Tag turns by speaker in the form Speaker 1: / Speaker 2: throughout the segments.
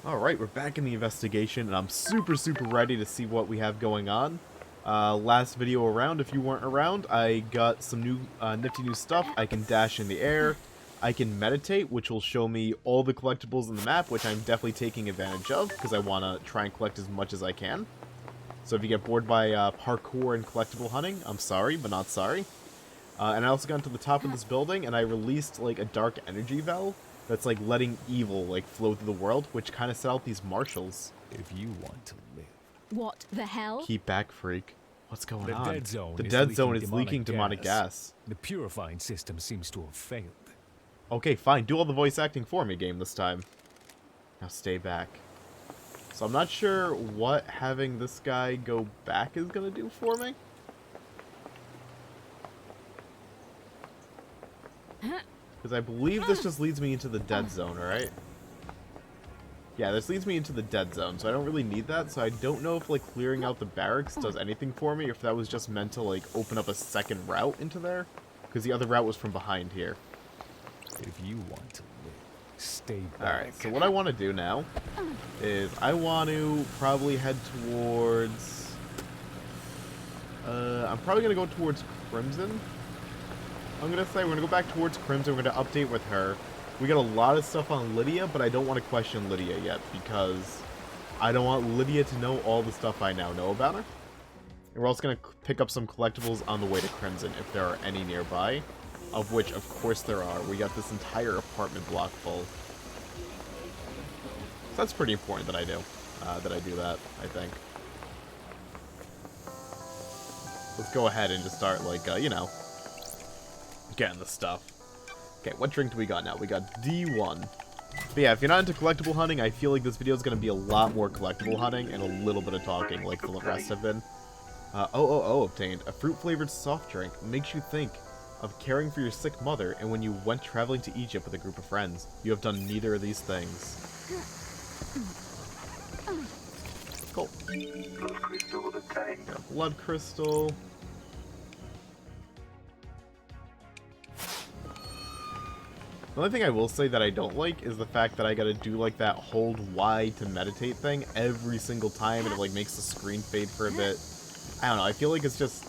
Speaker 1: Alright, we're back in the investigation, and I'm super ready to see what we have going on. Last video around, if you weren't around, I got some new nifty new stuff. I can dash in the air. I can meditate, which will show me all the collectibles in the map, which I'm definitely taking advantage of, because I want to try and collect as much as I can. So if you get bored by parkour and collectible hunting, I'm sorry, but not sorry. And I also got to the top of this building, and I released, like, a dark energy valve that's, like, letting evil, like, flow through the world, which kind of set out these marshals.
Speaker 2: If you want to live.
Speaker 3: What the hell?
Speaker 1: Keep back, freak. What's going
Speaker 2: The
Speaker 1: on?
Speaker 2: dead zone
Speaker 1: The
Speaker 2: is
Speaker 1: dead
Speaker 2: leaking
Speaker 1: zone is
Speaker 2: demonic
Speaker 1: leaking demonic gas.
Speaker 2: The purifying system seems to have failed.
Speaker 1: Okay, fine. Do all the voice acting for me, game, this time. Now stay back. So I'm not sure what having this guy go back is going to do for me. Because I believe this just leads me into the dead zone, right? Yeah, this leads me into the dead zone, so I don't really need that. So I don't know if, like, clearing out the barracks does anything for me, or if that was just meant to, like, open up a second route into there. Because the other route was from behind here.
Speaker 2: If you want to live, stay back.
Speaker 1: Alright, so what I want to do now is I want to probably head towards... I'm probably going to go towards Crimson. I'm going to say we're going to go back towards Crimson. We're going to update with her. We got a lot of stuff on Lydia, but I don't want to question Lydia yet because I don't want Lydia to know all the stuff I now know about her. And we're also going to pick up some collectibles on the way to Crimson if there are any nearby, of which, of course, there are. We got this entire apartment block full. So that's pretty important that I do. That, I think. Let's go ahead and just start, like, you know, getting the stuff. Okay, what drink do we got now? We got D1. But yeah, if you're not into collectible hunting, I feel like this video is going to be a lot more collectible hunting and a little bit of talking, like the rest have been. Obtained. A fruit-flavored soft drink makes you think of caring for your sick mother and when you went traveling to Egypt with a group of friends. You have done neither of these things. Cool. Got a blood crystal. The only thing I will say that I don't like is the fact that I gotta do, like, that hold Y to meditate thing every single time, and it, like, makes the screen fade for a bit. I don't know, I feel like it's just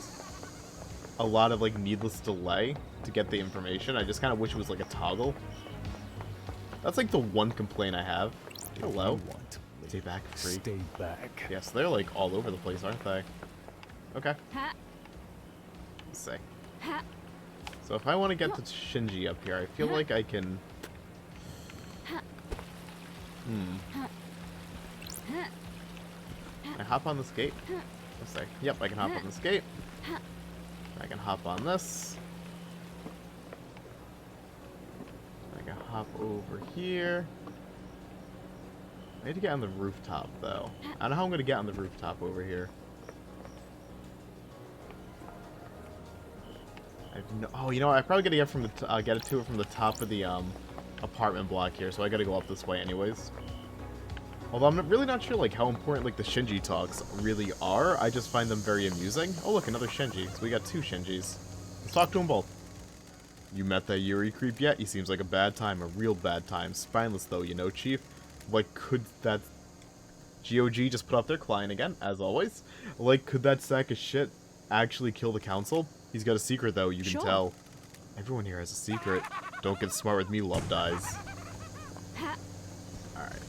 Speaker 1: a lot of, like, needless delay to get the information. I just kind of wish it was, like, a toggle. That's, like, the one complaint I have. Hello. Stay back, freak.
Speaker 2: Stay back.
Speaker 1: Yes, they're, like, all over the place, aren't they? Okay. Let's see. So if I want to get to Shinji up here, I feel like I can... Can I hop on this gate? Let's see. Yep, I can hop on this gate. I can hop on this. I can hop over here. I need to get on the rooftop, though. I don't know how I'm going to get on the rooftop over here. Oh, you know what? I probably gotta get from the get it to it from the top of the apartment block here, so I gotta go up this way anyways. Although I'm really not sure like how important like the Shinji talks really are. I just find them very amusing. Oh look, another Shinji. So we got two Shinjis. Let's talk to them both. You met that Yuri creep yet? He seems like a bad time, a real bad time. Spineless though, you know, Chief. Like, could that GOG just put up their client again, as always? Like, could that sack of shit actually kill the council? He's got a secret, though, you can tell. Everyone here has a secret. Don't get smart with me, love dies. Alright.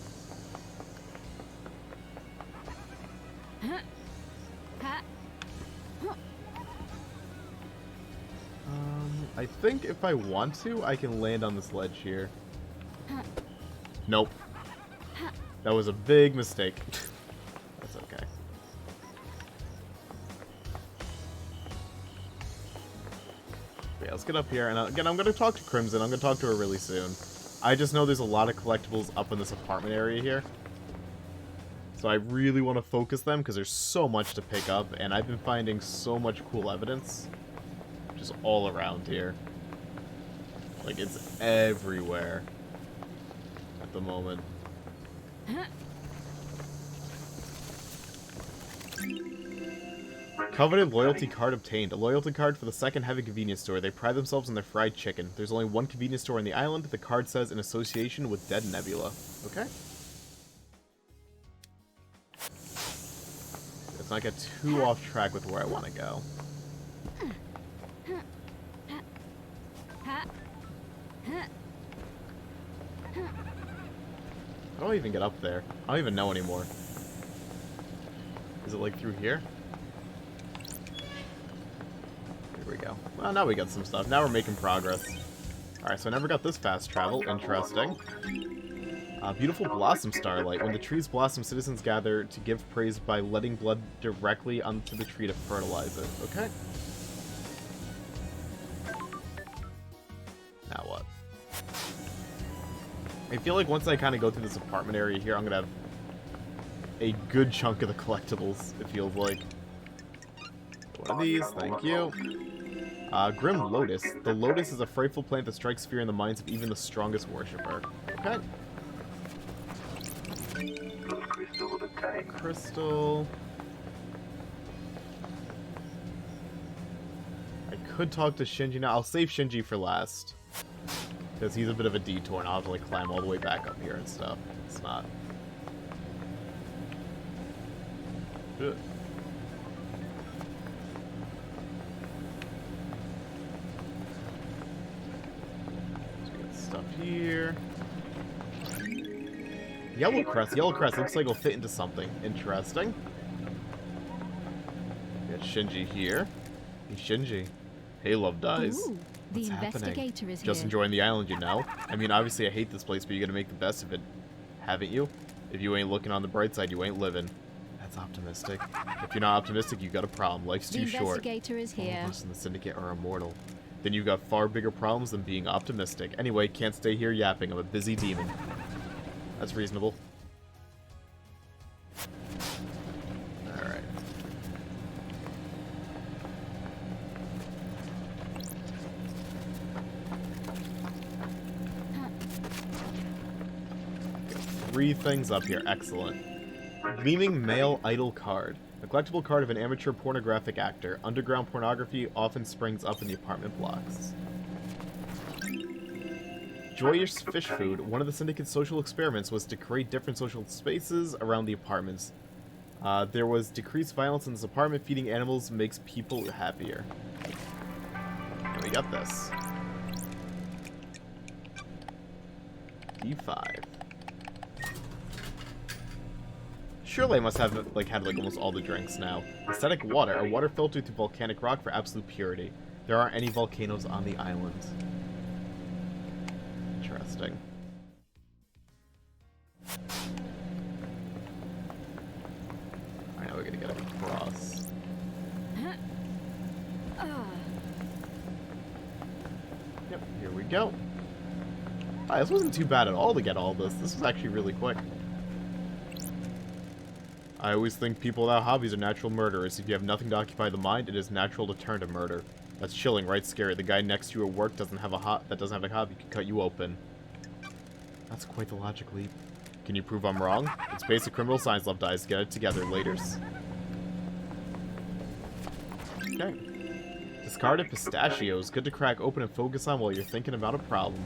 Speaker 1: I think if I want to, I can land on this ledge here. Nope. That was a big mistake. That's okay. Yeah, let's get up here, and again, I'm going to talk to Crimson. I'm going to talk to her really soon. I just know there's a lot of collectibles up in this apartment area here. So I really want to focus them, because there's so much to pick up, and I've been finding so much cool evidence. Just all around here. Like, it's everywhere. At the moment. Coveted loyalty card obtained. A loyalty card for the second heavy convenience store. They pride themselves on their fried chicken. There's only one convenience store on the island. The card says in association with Dead Nebula. Okay. Let's not get too off track with where I want to go. How do I even get up there? I don't even know anymore. Is it like through here? Here we go. Well, now we got some stuff. Now we're making progress. Alright, so I never got this fast travel. Interesting. Beautiful blossom starlight. When the trees blossom, citizens gather to give praise by letting blood directly onto the tree to fertilize it. Okay. Now what? I feel like once I kind of go through this apartment area here, I'm going to have a good chunk of the collectibles, it feels like. One of these, thank you. Grim Lotus. The lotus is a frightful plant that strikes fear in the minds of even the strongest worshipper. Okay. Crystal. I could talk to Shinji now. I'll save Shinji for last. Because he's a bit of a detour and I'll have to like climb all the way back up here and stuff. It's not. Good. So we got stuff here. Yellow crest. Yellow crest looks like it'll fit into something. Interesting. We got Shinji here. Hey, Shinji. Hey, Love Dies.
Speaker 3: Ooh,
Speaker 1: What's
Speaker 3: the investigator
Speaker 1: happening?
Speaker 3: is
Speaker 1: Just
Speaker 3: here.
Speaker 1: enjoying the island, you know? I mean, obviously I hate this place, but you gotta make the best of it. Haven't you? If you ain't looking on the bright side, you ain't living. That's optimistic. If you're not optimistic, you got a problem. Life's
Speaker 3: The
Speaker 1: too short.
Speaker 3: investigator is
Speaker 1: All
Speaker 3: here.
Speaker 1: of us in the Syndicate are immortal. Then you've got far bigger problems than being optimistic. Anyway, can't stay here yapping. I'm a busy demon. That's reasonable. Alright. Got 3 things up here. Excellent. Gleaming Male Idol Card. A collectible card of an amateur pornographic actor. Underground pornography often springs up in the apartment blocks. Joyous Fish Food. One of the Syndicate's social experiments was to create different social spaces around the apartments. There was decreased violence in this apartment. Feeding animals makes people happier. And we got this. D5. Surely I must have had almost all the drinks now. Aesthetic water. A water filtered through volcanic rock for absolute purity. There aren't any volcanoes on the island. Interesting. I know we're gonna get across. Yep, here we go. This wasn't too bad at all to get all this. This was actually really quick. I always think people without hobbies are natural murderers. If you have nothing to occupy the mind, it is natural to turn to murder. That's chilling, right? Scary. The guy next to you at work doesn't have a hobby can cut you open. That's quite the logic leap. Can you prove I'm wrong? It's basic criminal science, Love Dies. Get it together, laters. Okay. Discarded pistachios. Good to crack open and focus on while you're thinking about a problem.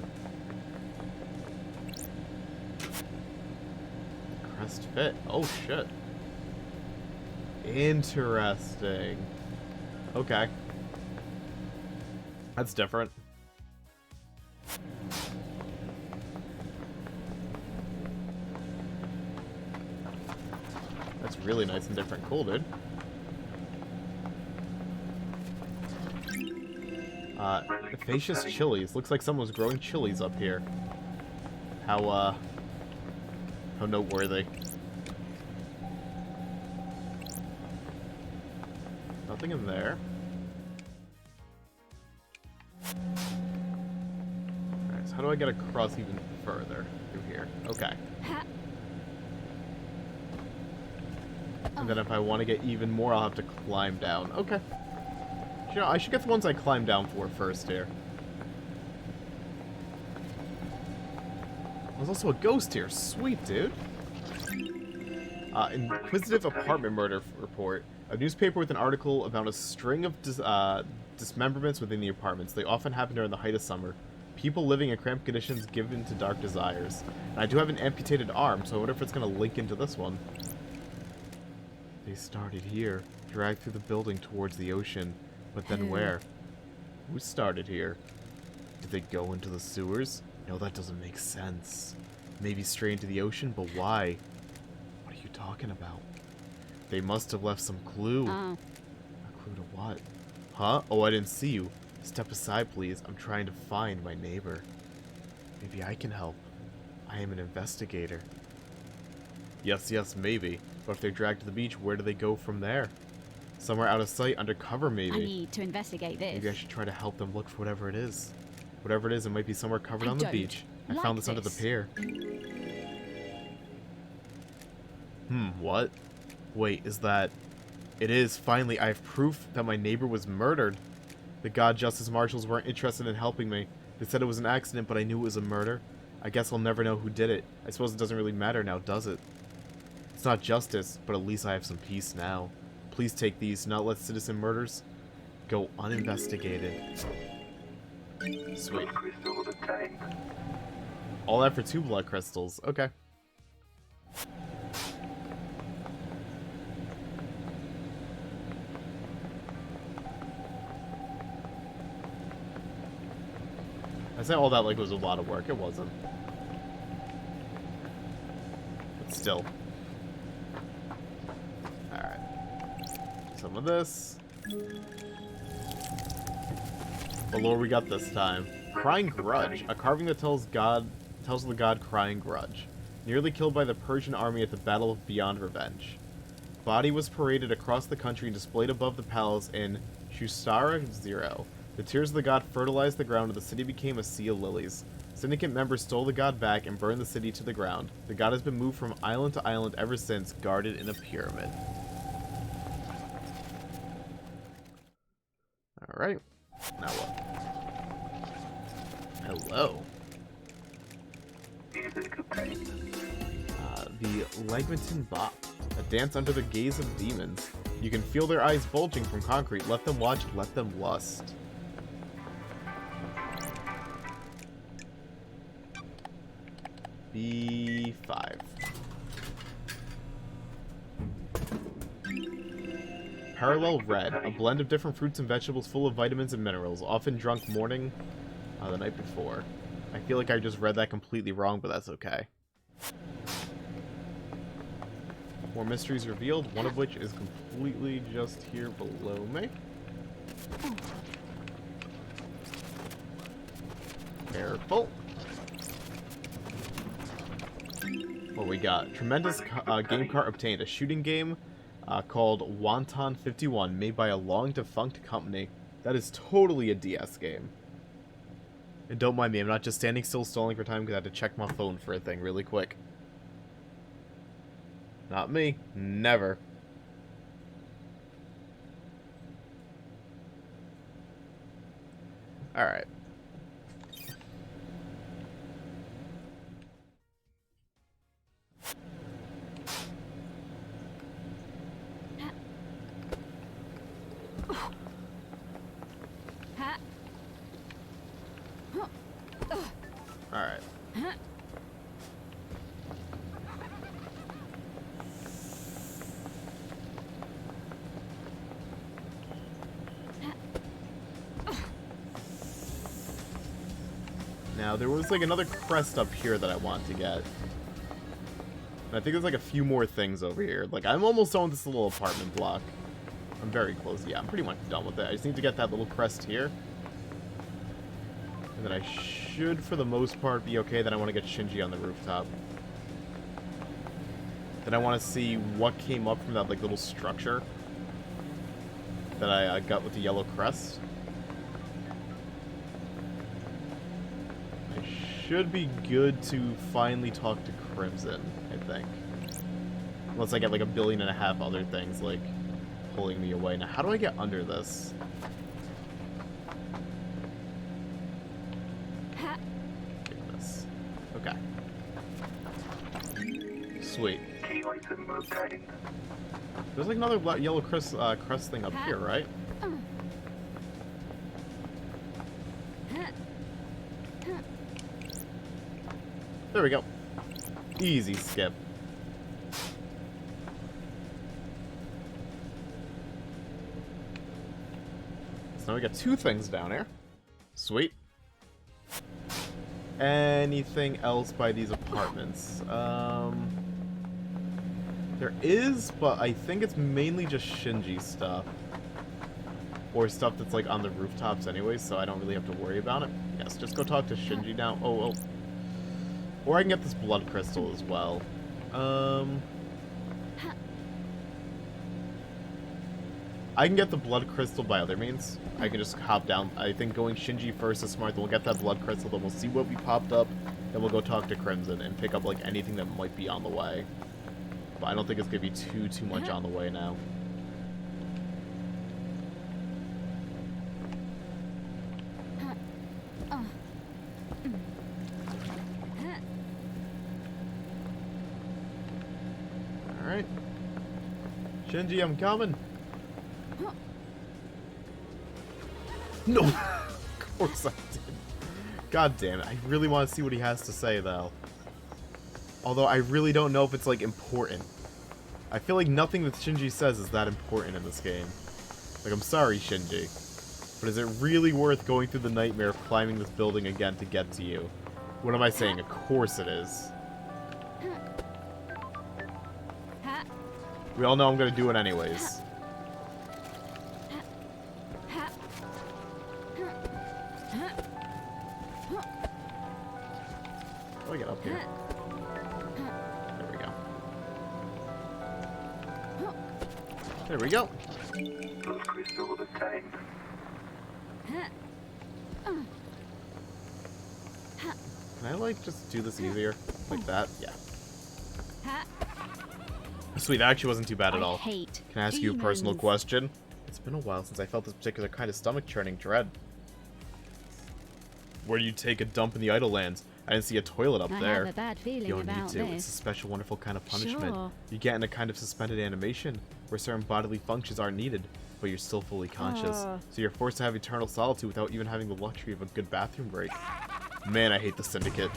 Speaker 1: Crest fit. Oh, shit. Interesting. Okay. That's different. That's really nice and different. Cool, dude. Facious chilies. Looks like someone was growing chilies up here. How noteworthy. Nothing in there. Alright, so how do I get across even further through here? Okay. And then if I want to get even more, I'll have to climb down. Okay. You know, I should get the ones I climb down for first here. There's also a ghost here. Sweet, dude. Inquisitive apartment murder report. A newspaper with an article about a string of dismemberments within the apartments. They often happen during the height of summer. People living in cramped conditions given to dark desires. And I do have an amputated arm, so I wonder if it's going to link into this one. They started here, dragged through the building towards the ocean, but then where? Who started here? Did they go into the sewers? No, that doesn't make sense. Maybe straight into the ocean, but why? What are you talking about? They must have left some clue. A clue to what? Huh? Oh, I didn't see you. Step aside, please. I'm trying to find my neighbor. Maybe I can help. I am an investigator. Yes, maybe. But if they're dragged to the beach, where do they go from there? Somewhere out of sight, undercover maybe.
Speaker 3: I need to investigate this.
Speaker 1: Maybe I should try to help them look for whatever it is. Whatever it is, it might be somewhere covered on the beach. I found this under the pier. What? Wait, is that... It is, finally, I have proof that my neighbor was murdered. The God Justice Marshals weren't interested in helping me. They said it was an accident, but I knew it was a murder. I guess I'll never know who did it. I suppose it doesn't really matter now, does it? It's not justice, but at least I have some peace now. Please take these, not let citizen murders go uninvestigated. Sweet. All that for 2 blood crystals. Okay. I say all that like it was a lot of work. It wasn't. But still. Alright. Some of this. What lore we got this time? Crying Grudge. A carving that tells of the god Crying Grudge. Nearly killed by the Persian army at the Battle of Beyond Revenge. Body was paraded across the country and displayed above the palace in Shustara Zero. The tears of the god fertilized the ground and the city became a sea of lilies. Syndicate members stole the god back and burned the city to the ground. The god has been moved from island to island ever since, guarded in a pyramid. Alright. Now what? Hello. The Legmanton Bop. A dance under the gaze of demons. You can feel their eyes bulging from concrete. Let them watch, let them lust. B5. Parallel Red. A blend of different fruits and vegetables full of vitamins and minerals. Often drunk morning the night before. I feel like I just read that completely wrong, but that's okay. More mysteries revealed, one of which is completely just here below me. Careful. What we got? Tremendous game cart obtained. A shooting game called Wonton 51, made by a long-defunct company. That is totally a DS game. And don't mind me, I'm not just standing still stalling for time because I had to check my phone for a thing really quick. Not me. Never. Alright. Alright. Now, there was like another crest up here that I want to get. And I think there's like a few more things over here. Like, I'm almost done with this little apartment block. I'm very close. Yeah, I'm pretty much done with it. I just need to get that little crest here. And then I should, for the most part, be okay. Then I want to get Shinji on the rooftop. Then I want to see what came up from that like little structure that I got with the yellow crest. I should be good to finally talk to Crimson, I think. Unless I get like 1.5 billion other things like pulling me away. Now, how do I get under this? Goodness. Okay. Sweet. There's like another yellow crest thing up here, right? There we go. Easy skip. now we got 2 things down here. Sweet. Anything else by these apartments? There is, but I think it's mainly just Shinji stuff. Or stuff that's like on the rooftops anyways, so I don't really have to worry about it. Yes, just go talk to Shinji now. Oh. Or I can get this blood crystal as well. I can get the blood crystal by other means. I can just hop down. I think going Shinji first is smart. Then we'll get that blood crystal. Then we'll see what we popped up. Then we'll go talk to Crimson and pick up like anything that might be on the way. But I don't think it's gonna be too much on the way now. All right, Shinji, I'm coming. No, of course I did. God damn it. I really want to see what he has to say, though. Although I really don't know if it's, like, important. I feel like nothing that Shinji says is that important in this game. Like, I'm sorry, Shinji. But is it really worth going through the nightmare of climbing this building again to get to you? What am I saying? Of course it is. We all know I'm going to do it anyways. How do I get up here? There we go. There we go. Can I, like, just do this easier? Like that? Yeah. Sweet, that actually wasn't too bad at all. Can I ask you a personal question? It's been a while since I felt this particular kind of stomach-churning dread. Where do you take a dump in the Idle Lands? I didn't see a toilet up there.
Speaker 3: I have a bad feeling
Speaker 1: You don't need
Speaker 3: about
Speaker 1: to.
Speaker 3: this.
Speaker 1: It's a special, wonderful kind of punishment.
Speaker 3: Sure.
Speaker 1: You get in a kind of suspended animation where certain bodily functions aren't needed, but you're still fully conscious. So you're forced to have eternal solitude without even having the luxury of a good bathroom break. Man, I hate the Syndicate.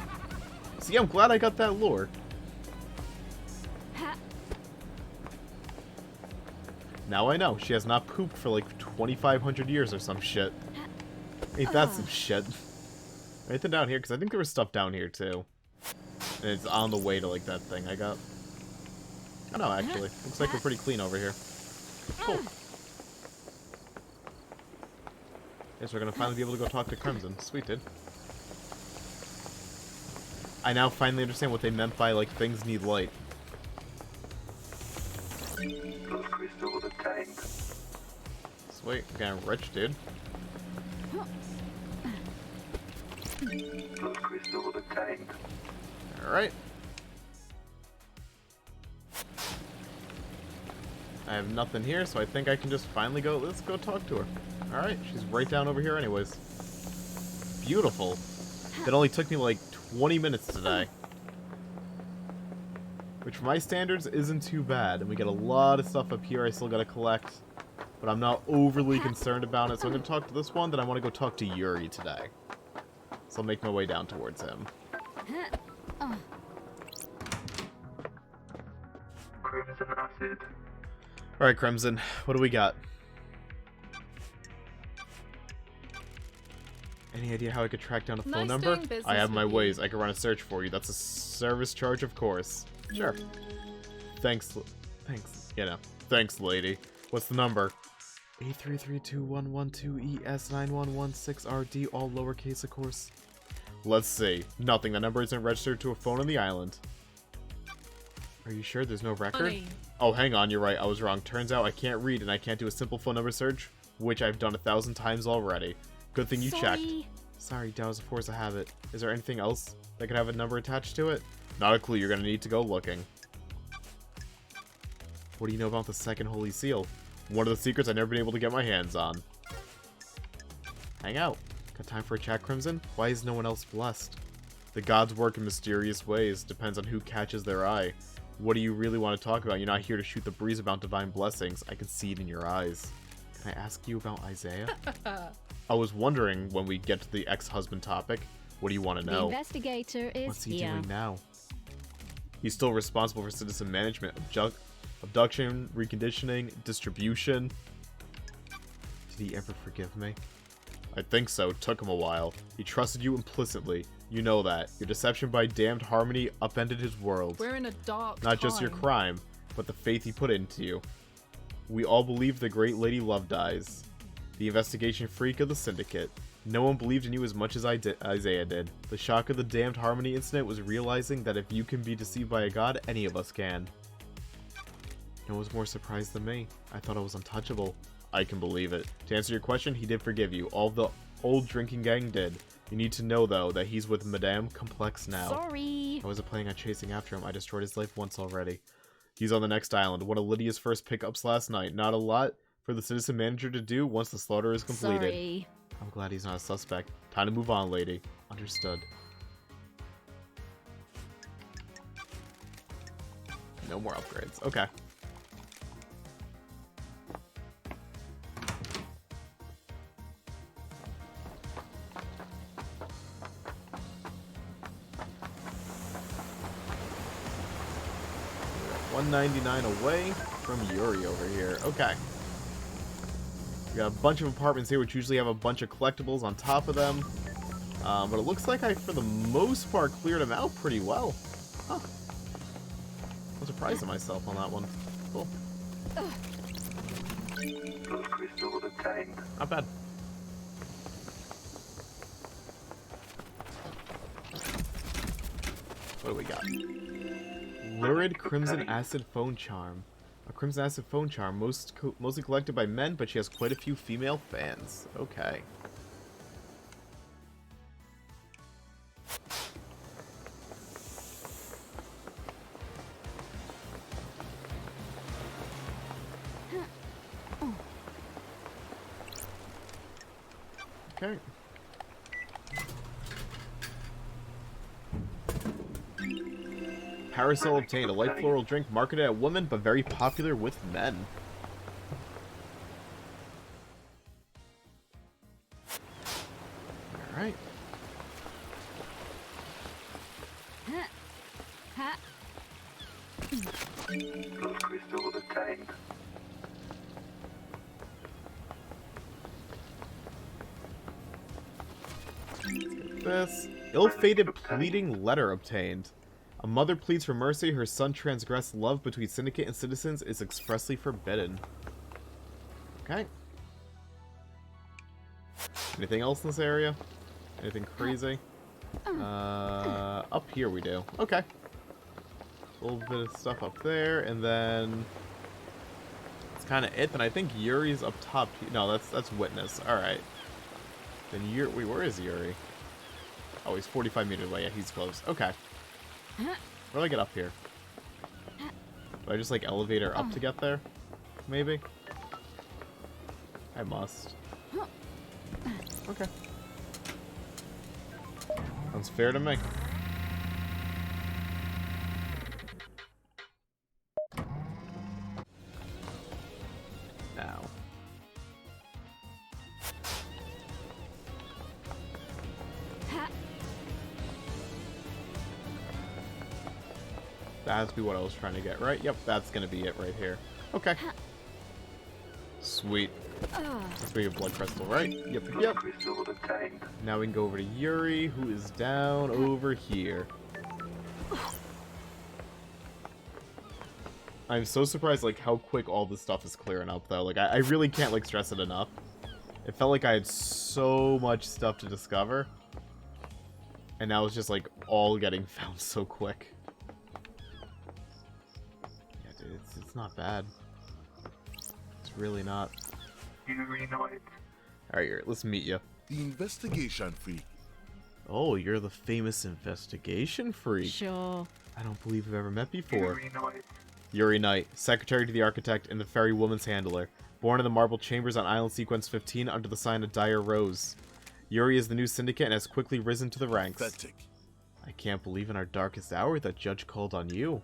Speaker 1: See, I'm glad I got that lore. Now I know. She has not pooped for like 2,500 years or some shit. Ain't that some shit? Anything down here? Because I think there was stuff down here too. And it's on the way to like that thing I got. Oh no, actually. Looks like we're pretty clean over here. Cool. Guess we're gonna finally be able to go talk to Crimson. Sweet, dude. I now finally understand what they meant by like things need light. Sweet, I'm getting rich, dude. Alright. I have nothing here, so I think I can just finally go. Let's go talk to her. Alright, she's right down over here anyways. Beautiful. It only took me like 20 minutes today. Which for my standards isn't too bad. And we get a lot of stuff up here I still gotta collect. But I'm not overly concerned about it. So I'm gonna talk to this one, then I want to go talk to Yuri today. So I'll make my way down towards him. Alright, Crimson, what do we got? Any idea how I could track down a phone number? I have my ways. I could run a search for you. That's a service charge, of course. Sure. Thanks. You know. Thanks, lady. What's the number? 8332112ES9116RD, all lowercase, of course. Let's see. Nothing. The number isn't registered to a phone on the island. Are you sure there's no record?
Speaker 4: Honey.
Speaker 1: Oh, hang on. You're right. I was wrong. Turns out I can't read and I can't do a simple phone number search, which I've done 1,000 times already. Good thing you checked. Sorry, doubt is a force of habit. Is there anything else that could have a number attached to it? Not a clue. You're gonna need to go looking. What do you know about the second holy seal? One of the secrets I've never been able to get my hands on. Hang out. Got time for a chat, Crimson? Why is no one else blessed? The gods work in mysterious ways. Depends on who catches their eye. What do you really want to talk about? You're not here to shoot the breeze about divine blessings. I can see it in your eyes. Can I ask you about Isaiah? I was wondering when we get to the ex-husband topic. What do you want to know?
Speaker 3: The investigator is
Speaker 1: What's he
Speaker 3: here.
Speaker 1: doing now? He's still responsible for citizen management, abduction, reconditioning, distribution. Did he ever forgive me? I think so. Took him a while. He trusted you implicitly. You know that. Your deception by damned harmony upended his world.
Speaker 3: We're in a dark
Speaker 1: Not just your
Speaker 3: time.
Speaker 1: crime, but the faith he put into you. We all believe the great Lady Love dies. The investigation freak of the Syndicate. No one believed in you as much as Isaiah did. The shock of the damned harmony incident was realizing that if you can be deceived by a god, any of us can. No one was more surprised than me. I thought I was untouchable. I can believe it. To answer your question, he did forgive you. All the old drinking gang did. You need to know, though, that he's with Madame Complex now.
Speaker 3: Sorry.
Speaker 1: I wasn't planning on chasing after him. I destroyed his life once already. He's on the next island. One of Lydia's first pickups last night. Not a lot for the citizen manager to do once the slaughter is completed.
Speaker 3: Sorry.
Speaker 1: I'm glad he's not a suspect. Time to move on, lady. Understood. No more upgrades. Okay. $199 away from Yuri over here. Okay. We got a bunch of apartments here, which usually have a bunch of collectibles on top of them. But it looks like I, for the most part, cleared them out pretty well. Huh. I'm surprised at myself on that one. Cool. Not bad. What do we got? Lurid Crimson Acid Phone Charm. A Crimson Acid Phone Charm, mostly collected by men, but she has quite a few female fans. Okay. Okay. Parasol obtained, a light floral drink marketed at women, but very popular with men. Alright. This. Ill-fated pleading letter obtained. A mother pleads for mercy. Her son transgressed love between syndicate and citizens is expressly forbidden. Okay. Anything else in this area? Anything crazy? Up here we do. Okay. A little bit of stuff up there, and then that's kind of it. Then I think Yuri's up top. No, that's Witness. All right. Then Yuri. Wait, where is Yuri? Oh, he's 45 meters away. Yeah, he's close. Okay. Where do I get up here? Do I just, like, elevator up to get there? Maybe? I must. Okay. Sounds fair to me. Now. That has to be what I was trying to get, right? Yep, that's gonna be it right here. Okay. Sweet. Let's be a blood crystal, right? Yep, yep. Now we can go over to Yuri, who is down over here. I'm so surprised, like, how quick all this stuff is clearing up, though. Like, I really can't, like, stress it enough. It felt like I had so much stuff to discover. And now it's just, like, all getting found so quick. Yeah, dude, it's not bad. It's really not. Alright, Yuri, let's meet you.
Speaker 4: The investigation freak.
Speaker 1: Oh, you're the famous investigation freak.
Speaker 3: Sure.
Speaker 1: I don't believe we've ever met before. Yuri Knight, secretary to the architect and the fairy woman's handler. Born in the marble chambers on island sequence 15 under the sign of Dire Rose. Yuri is the new syndicate and has quickly risen to the ranks.
Speaker 4: Pathetic.
Speaker 1: I can't believe in our darkest hour that Judge called on you.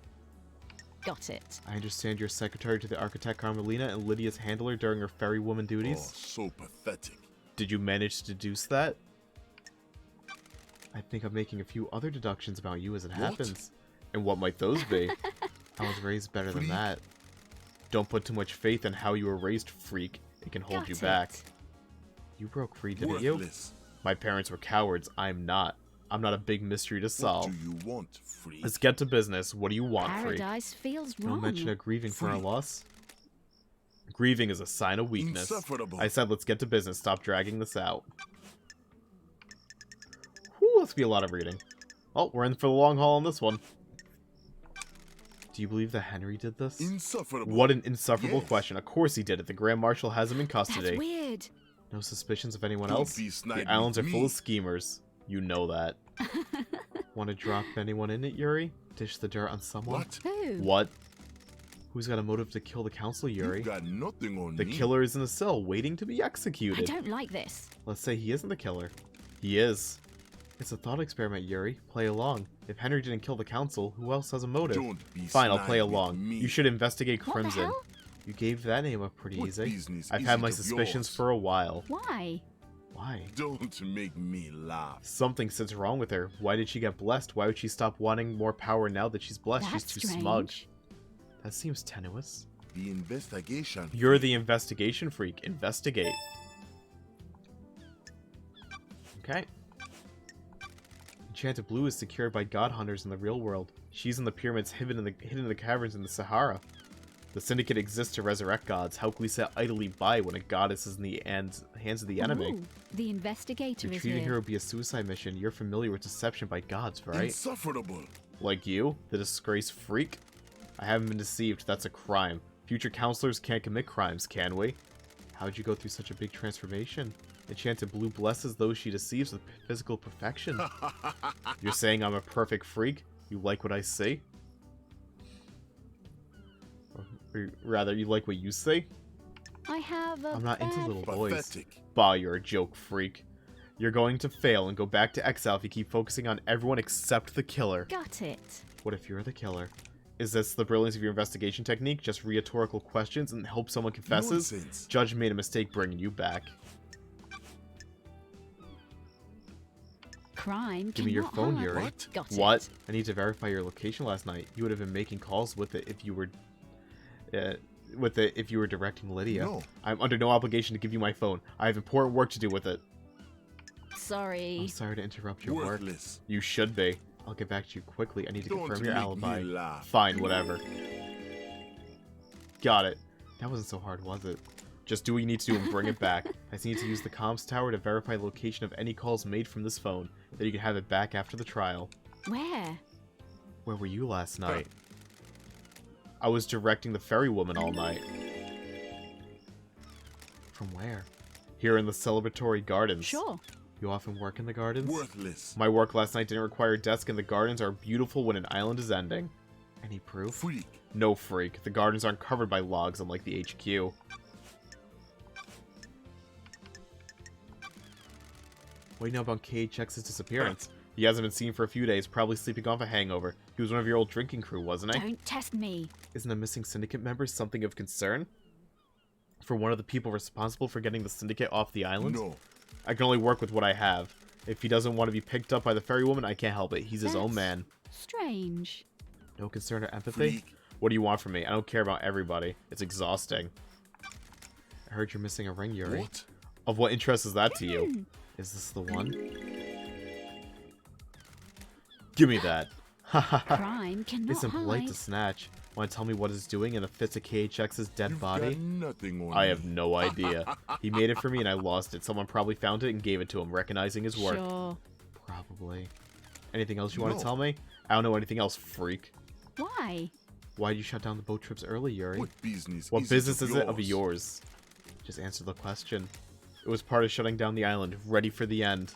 Speaker 3: Got it.
Speaker 1: I understand you're secretary to the architect Carmelina and Lydia's handler during her fairy woman
Speaker 4: Oh,
Speaker 1: duties.
Speaker 4: so pathetic.
Speaker 1: Did you manage to deduce that? I think I'm making a few other deductions about you as it happens. And what might those be? I was raised better than
Speaker 4: Freak.
Speaker 1: that. Don't put too much faith in how you were raised, freak. It can hold
Speaker 3: Got
Speaker 1: you
Speaker 3: it.
Speaker 1: back. You broke free, didn't you?
Speaker 4: Worthless.
Speaker 1: My parents were cowards. I'm not. I'm not a big mystery to
Speaker 4: What
Speaker 1: solve.
Speaker 4: do you want, freak?
Speaker 1: Let's get to business. What do you want, freak?
Speaker 3: Paradise feels
Speaker 1: No
Speaker 3: wrong.
Speaker 1: mention of grieving for our
Speaker 4: Freak.
Speaker 1: loss? Grieving is a sign of weakness.
Speaker 4: Insufferable.
Speaker 1: I said let's get to business. Stop dragging this out. Whew, let's be a lot of reading. Oh, we're in for the long haul on this one. Do you believe that Henry did this?
Speaker 4: Insufferable.
Speaker 1: What an insufferable
Speaker 4: Yes.
Speaker 1: question. Of course he did it. The Grand Marshal has him in
Speaker 3: That's
Speaker 1: custody.
Speaker 3: weird.
Speaker 1: No suspicions of anyone
Speaker 4: Don't
Speaker 1: else?
Speaker 4: be
Speaker 1: The
Speaker 4: snide
Speaker 1: islands are
Speaker 4: with
Speaker 1: full
Speaker 4: me.
Speaker 1: of schemers. You know that. Want to drop anyone in it, Yuri? Dish the dirt on someone?
Speaker 4: What?
Speaker 3: Who?
Speaker 1: What? Who's got a motive to kill the council, Yuri?
Speaker 4: You got nothing on
Speaker 1: The
Speaker 4: me.
Speaker 1: killer is in a cell, waiting to be
Speaker 3: I
Speaker 1: executed.
Speaker 3: don't like this.
Speaker 1: Let's say he isn't the killer. He is. It's a thought experiment, Yuri. Play along. If Henry didn't kill the council, who else has a motive?
Speaker 4: Don't be
Speaker 1: Fine, I'll
Speaker 4: snide
Speaker 1: play
Speaker 4: with
Speaker 1: along.
Speaker 4: me.
Speaker 1: You should investigate
Speaker 3: What the
Speaker 1: Crimson.
Speaker 3: hell?
Speaker 1: You gave that name up pretty
Speaker 4: What
Speaker 1: easy.
Speaker 4: business
Speaker 1: I've
Speaker 4: is
Speaker 1: had
Speaker 4: it
Speaker 1: my
Speaker 4: of
Speaker 1: suspicions
Speaker 4: yours?
Speaker 1: for a while.
Speaker 3: Why?
Speaker 1: Why?
Speaker 4: Don't make me laugh.
Speaker 1: Something sits wrong with her. Why did she get blessed? Why would she stop wanting more power now that she's blessed?
Speaker 3: That's
Speaker 1: she's too smug.
Speaker 3: strange.
Speaker 1: That seems tenuous.
Speaker 4: The investigation.
Speaker 1: You're the investigation freak. Investigate. Okay. Enchanted Blue is secured by god hunters in the real world. She's in the pyramids hidden in the caverns in the Sahara. The Syndicate exists to resurrect gods. How can we sit idly by when a goddess is in the hands of the enemy?
Speaker 3: Ooh, the investigator is
Speaker 1: Retreating
Speaker 3: here.
Speaker 1: her would be a suicide mission. You're familiar with deception by gods, right?
Speaker 4: Insufferable.
Speaker 1: Like you, the disgraced freak? I haven't been deceived. That's a crime. Future counselors can't commit crimes, can we? How'd you go through such a big transformation? Enchanted Blue blesses those she deceives with physical perfection. You're saying I'm a perfect freak? You like what I see? Or rather, you like what you say?
Speaker 3: I have a
Speaker 1: I'm not into
Speaker 3: bad
Speaker 1: little boys.
Speaker 4: Pathetic.
Speaker 1: Bah, you're a joke, freak. You're going to fail and go back to exile if you keep focusing on everyone except the killer.
Speaker 3: Got it.
Speaker 1: What if you're the killer? Is this the brilliance of your investigation technique? Just rhetorical questions and hope someone confesses?
Speaker 4: Nonsense.
Speaker 1: Judge made a mistake bringing you back.
Speaker 3: Crime.
Speaker 1: Give me your
Speaker 3: cannot
Speaker 1: phone,
Speaker 3: harm.
Speaker 1: Yuri.
Speaker 4: What?
Speaker 3: Got
Speaker 1: What?
Speaker 3: it.
Speaker 1: I need to verify your location last night. You would have been making calls with it if you were... directing Lydia.
Speaker 4: No.
Speaker 1: I'm under no obligation to give you my phone. I have important work to do with it.
Speaker 3: Sorry.
Speaker 1: I'm sorry to interrupt your work.
Speaker 4: Worthless.
Speaker 1: You should be. I'll get back to you quickly. I need to
Speaker 4: Don't
Speaker 1: confirm your
Speaker 4: make
Speaker 1: alibi.
Speaker 4: me laugh.
Speaker 1: Fine, whatever. Got it. That wasn't so hard, was it? Just do what you need to do and bring it back. I just need to use the comms tower to verify the location of any calls made from this phone. Then you can have it back after the trial.
Speaker 3: Where?
Speaker 1: Where were you last night? I was directing the ferry woman all night. From where? Here in the celebratory gardens.
Speaker 3: Sure.
Speaker 1: You often work in the gardens?
Speaker 4: Worthless.
Speaker 1: My work last night didn't require a desk, and the gardens are beautiful when an island is ending. Any proof?
Speaker 4: Freak.
Speaker 1: No, freak. The gardens aren't covered by logs, unlike the HQ. What do you know about KHX's disappearance? He hasn't been seen for a few days, probably sleeping off a hangover. He was one of your old drinking crew, wasn't he?
Speaker 3: Don't test me.
Speaker 1: Isn't a missing syndicate member something of concern? For one of the people responsible for getting the syndicate off the island?
Speaker 4: No.
Speaker 1: I can only work with what I have. If he doesn't want to be picked up by the ferry woman, I can't help it. He's his own
Speaker 3: That's
Speaker 1: man.
Speaker 3: Strange.
Speaker 1: No concern or empathy?
Speaker 4: Freak.
Speaker 1: What do you want from me? I don't care about everybody. It's exhausting. I heard you're missing a ring, Yuri.
Speaker 4: What?
Speaker 1: Of what interest is that to you? Is this the one? Give me that.
Speaker 3: Crime cannot
Speaker 1: Isn't polite
Speaker 3: hide.
Speaker 1: to snatch. Want to tell me what it's doing in the fits of KHX's dead
Speaker 4: You've
Speaker 1: body?
Speaker 4: got nothing on
Speaker 1: I
Speaker 4: me.
Speaker 1: have no idea. He made it for me and I lost it. Someone probably found it and gave it to him, recognizing his work.
Speaker 3: Sure.
Speaker 1: Probably. Anything else you want
Speaker 4: No.
Speaker 1: to tell me? I don't know anything else, freak.
Speaker 3: Why?
Speaker 1: Why'd you shut down the boat trips early, Yuri?
Speaker 4: What business?
Speaker 1: What
Speaker 4: is
Speaker 1: business
Speaker 4: it
Speaker 1: is it of yours? Just answer the question. It was part of shutting down the island, ready for the end.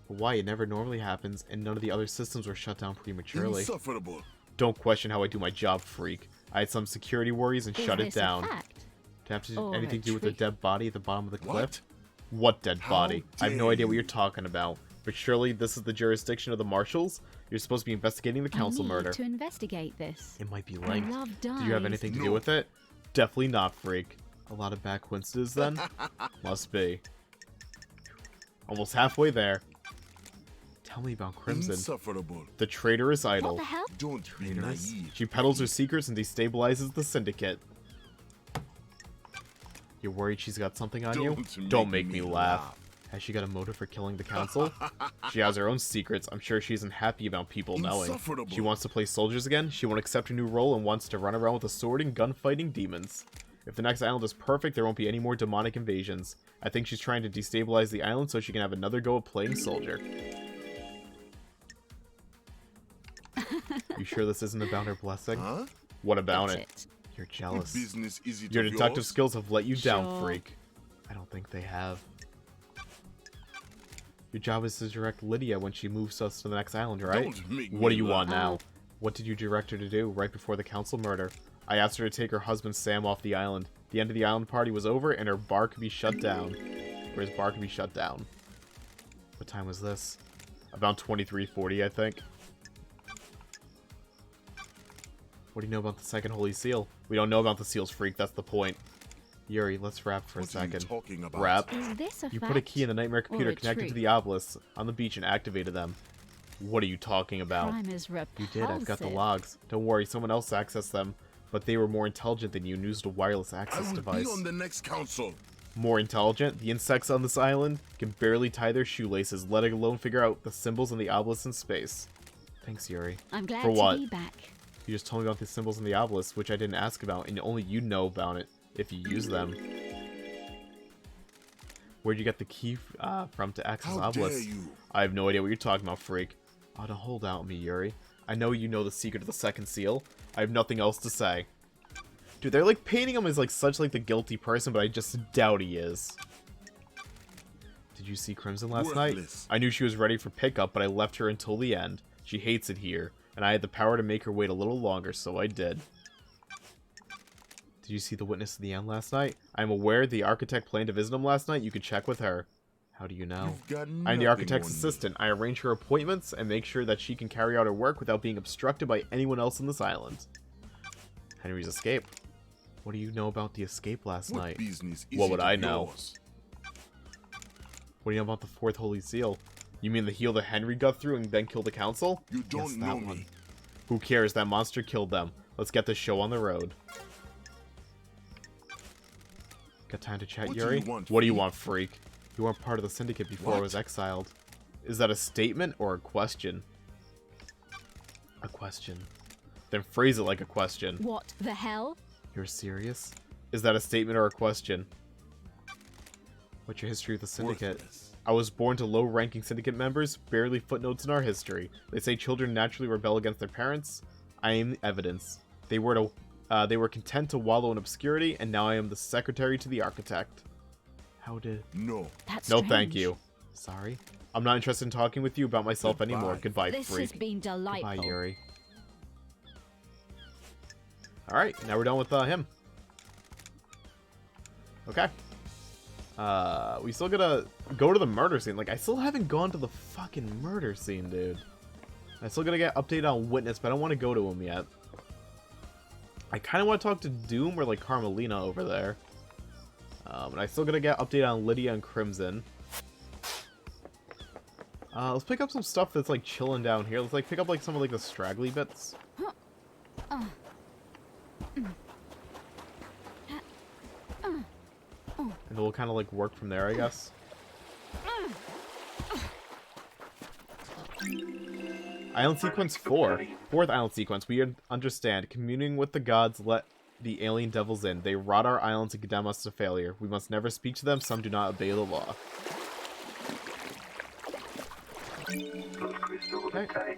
Speaker 1: But why? It never normally happens, and none of the other systems were shut down prematurely.
Speaker 4: Insufferable.
Speaker 1: Don't question how I do my job, freak. I had some security worries and
Speaker 3: Is
Speaker 1: shut it
Speaker 3: this a
Speaker 1: down.
Speaker 3: fact?
Speaker 1: To have to do
Speaker 3: Or
Speaker 1: anything
Speaker 3: a
Speaker 1: to do with the
Speaker 3: trick?
Speaker 1: dead body at the bottom of the cliff?
Speaker 4: What?
Speaker 1: What dead
Speaker 4: How
Speaker 1: body? I have no
Speaker 4: dare
Speaker 1: idea what
Speaker 4: you.
Speaker 1: you're talking about. But surely this is the jurisdiction of the marshals? You're supposed to be investigating the council
Speaker 3: I need
Speaker 1: murder.
Speaker 3: to investigate this.
Speaker 1: It might be
Speaker 3: I
Speaker 1: linked.
Speaker 3: love
Speaker 1: Do you have
Speaker 3: dives.
Speaker 1: anything to do
Speaker 4: No.
Speaker 1: with it? Definitely not, freak. A lot of bad coincidences then? Must be. Almost halfway there. Tell me about Crimson.
Speaker 4: Insufferable.
Speaker 1: The traitorous
Speaker 3: What
Speaker 1: idol.
Speaker 3: the hell?
Speaker 4: Don't be
Speaker 1: Traitorous.
Speaker 4: naive.
Speaker 1: She peddles her secrets and destabilizes the syndicate. You're worried she's got something on you? Don't make me laugh. Has she got a motive for killing the council? She has her own secrets. I'm sure she isn't happy about people knowing.
Speaker 4: Insufferable.
Speaker 1: She wants to play soldiers again. She won't accept her new role and wants to run around with a sword and gun-fighting demons. If the next island is perfect, there won't be any more demonic invasions. I think she's trying to destabilize the island so she can have another go at playing soldier. You sure this isn't about her blessing?
Speaker 4: Huh?
Speaker 1: What about
Speaker 3: That's
Speaker 1: it? You're jealous.
Speaker 4: Business is it
Speaker 1: Your
Speaker 4: of
Speaker 1: deductive
Speaker 4: yours?
Speaker 1: skills have let you down,
Speaker 3: Sure.
Speaker 1: freak. I don't think they have. Your job is to direct Lydia when she moves us to the next island, right?
Speaker 4: Don't make
Speaker 1: What do
Speaker 4: me
Speaker 1: you
Speaker 4: laugh.
Speaker 1: want now? What did you direct her to do right before the council murder? I asked her to take her husband Sam off the island. The end of the island party was over and her bar could be shut down. Or his bar could be shut down. What time was this? About 23:40, I think. What do you know about the second holy seal? We don't know about the seals, freak. That's the point. Yuri, let's rap for a
Speaker 4: What are you
Speaker 1: second.
Speaker 4: talking about?
Speaker 1: Rap.
Speaker 3: Is this a
Speaker 1: You
Speaker 3: fact?
Speaker 1: put a key in the nightmare computer
Speaker 3: a
Speaker 1: connected to
Speaker 3: truth?
Speaker 1: the obelisks on the beach and activated them. What are you talking about?
Speaker 3: Crime is repulsive.
Speaker 1: You did, I've got the logs. Don't worry, someone else accessed them. But they were more intelligent than you and used a wireless
Speaker 4: I
Speaker 1: access
Speaker 4: will
Speaker 1: device.
Speaker 4: be on the next council.
Speaker 1: More intelligent? The insects on this island can barely tie their shoelaces, let alone figure out the symbols on the obelisk in space. Thanks, Yuri.
Speaker 3: I'm glad
Speaker 1: For what?
Speaker 3: to be back.
Speaker 1: You just told me about the symbols on the obelisk, which I didn't ask about, and only you know about it if you use them. Where'd you get the key from to access
Speaker 4: How dare
Speaker 1: obelisk?
Speaker 4: you?
Speaker 1: I have no idea what you're talking about, freak. Oh, don't hold out on me, Yuri. I know you know the secret of the second seal. I have nothing else to say. Dude, they're like painting him as like such like the guilty person, but I just doubt he is. Did you see Crimson last night?
Speaker 4: Worthless.
Speaker 1: I knew she was ready for pickup, but I left her until the end. She hates it here, and I had the power to make her wait a little longer, so I did. Did you see the witness at the end last night? I am aware the architect planned to visit him last night. You could check with her. How do you know?
Speaker 4: You've got
Speaker 1: I'm
Speaker 4: nothing
Speaker 1: the architect's
Speaker 4: on me.
Speaker 1: assistant. I arrange her appointments and make sure that she can carry out her work without being obstructed by anyone else on this island. Henry's escape. What do you know about the escape last
Speaker 4: What
Speaker 1: night?
Speaker 4: business is
Speaker 1: What would
Speaker 4: it
Speaker 1: I
Speaker 4: of
Speaker 1: know?
Speaker 4: yours?
Speaker 1: What do you know about the fourth holy seal? You mean the heel that Henry got through and then killed the council?
Speaker 4: You don't
Speaker 1: Yes,
Speaker 4: know
Speaker 1: that
Speaker 4: me.
Speaker 1: one. Who cares? That monster killed them. Let's get this show on the road. Got time to chat,
Speaker 4: What do
Speaker 1: Yuri?
Speaker 4: you want,
Speaker 1: What do you
Speaker 4: freak?
Speaker 1: want, freak? You weren't part of the syndicate before I
Speaker 4: What?
Speaker 1: was exiled. Is that a statement or a question? A question. Then phrase it like a question.
Speaker 3: What the hell?
Speaker 1: You're serious? Is that a statement or a question? What's your history with the syndicate?
Speaker 4: Worthless.
Speaker 1: I was born to low-ranking syndicate members, barely footnotes in our history. They say children naturally rebel against their parents. I am the evidence. They were content to wallow in obscurity, and now I am the secretary to the architect. How did...
Speaker 4: No.
Speaker 3: That's
Speaker 1: No,
Speaker 3: strange.
Speaker 1: thank you. Sorry? I'm not interested in talking with you about myself
Speaker 4: Goodbye.
Speaker 1: anymore. Goodbye,
Speaker 3: This
Speaker 1: freak.
Speaker 3: has been delightful.
Speaker 1: Goodbye, Yuri. Alright, now we're done with him. Okay. We still gotta go to the murder scene. Like, I still haven't gone to the fucking murder scene, dude. I still gotta get updated on Witness, but I don't want to go to him yet. I kind of want to talk to Doom or, like, Carmelina over there. And I still gotta get updated on Lydia and Crimson. Let's pick up some stuff that's, like, chilling down here. Let's, like, pick up, like, some of, like, the straggly bits. And we'll kind of, like, work from there, I guess. Island Sequence 4. Fourth island sequence. We understand. Communing with the gods let the alien devils in. They rot our island to condemn us to failure. We must never speak to them. Some do not obey the law. Okay.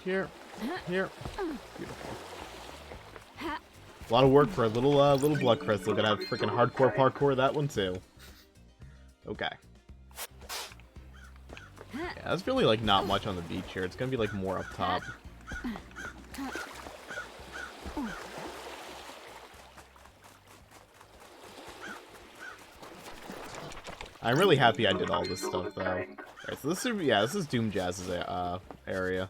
Speaker 1: Beautiful. Here. Beautiful. A lot of work for a little blood crystal. Gonna have freaking hardcore parkour that one too. Okay. Yeah, that's really like not much on the beach here. It's gonna be like more up top. I'm really happy I did all this stuff though. Alright, so this is Doom Jazz's area.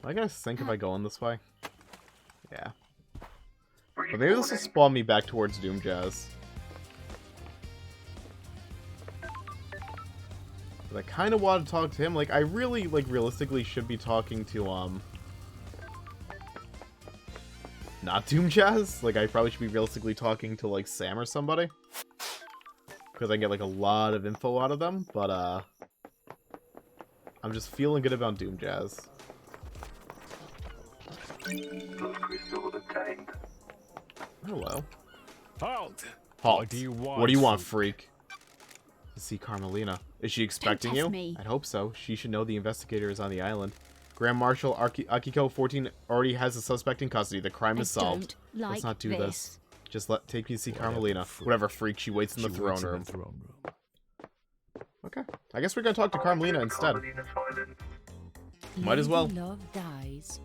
Speaker 1: I gotta think if I go in this way. Yeah. But maybe this will spawn me back towards Doom Jazz. But I kind of want to talk to him. Like, I really, like, realistically should be talking to, not Doom Jazz. Like, I probably should be realistically talking to, like, Sam or somebody. Because I get, like, a lot of info out of them. But, I'm just feeling good about Doom Jazz. Hello.
Speaker 2: Halt!
Speaker 1: Halt.
Speaker 2: What do you want?
Speaker 1: What do you want, freak? To see Carmelina. Is she expecting
Speaker 3: test
Speaker 1: you?
Speaker 3: me.
Speaker 1: I'd hope so. She should know the investigator is on the island. Grand Marshal Akiko 14 already has a suspect in custody. The crime is solved. Let's not do this. Just take me to see Carmelina. Whatever freak, she waits in the throne room. Okay. I guess we're gonna talk to Carmelina instead. Might as well.
Speaker 5: Lady Love dies.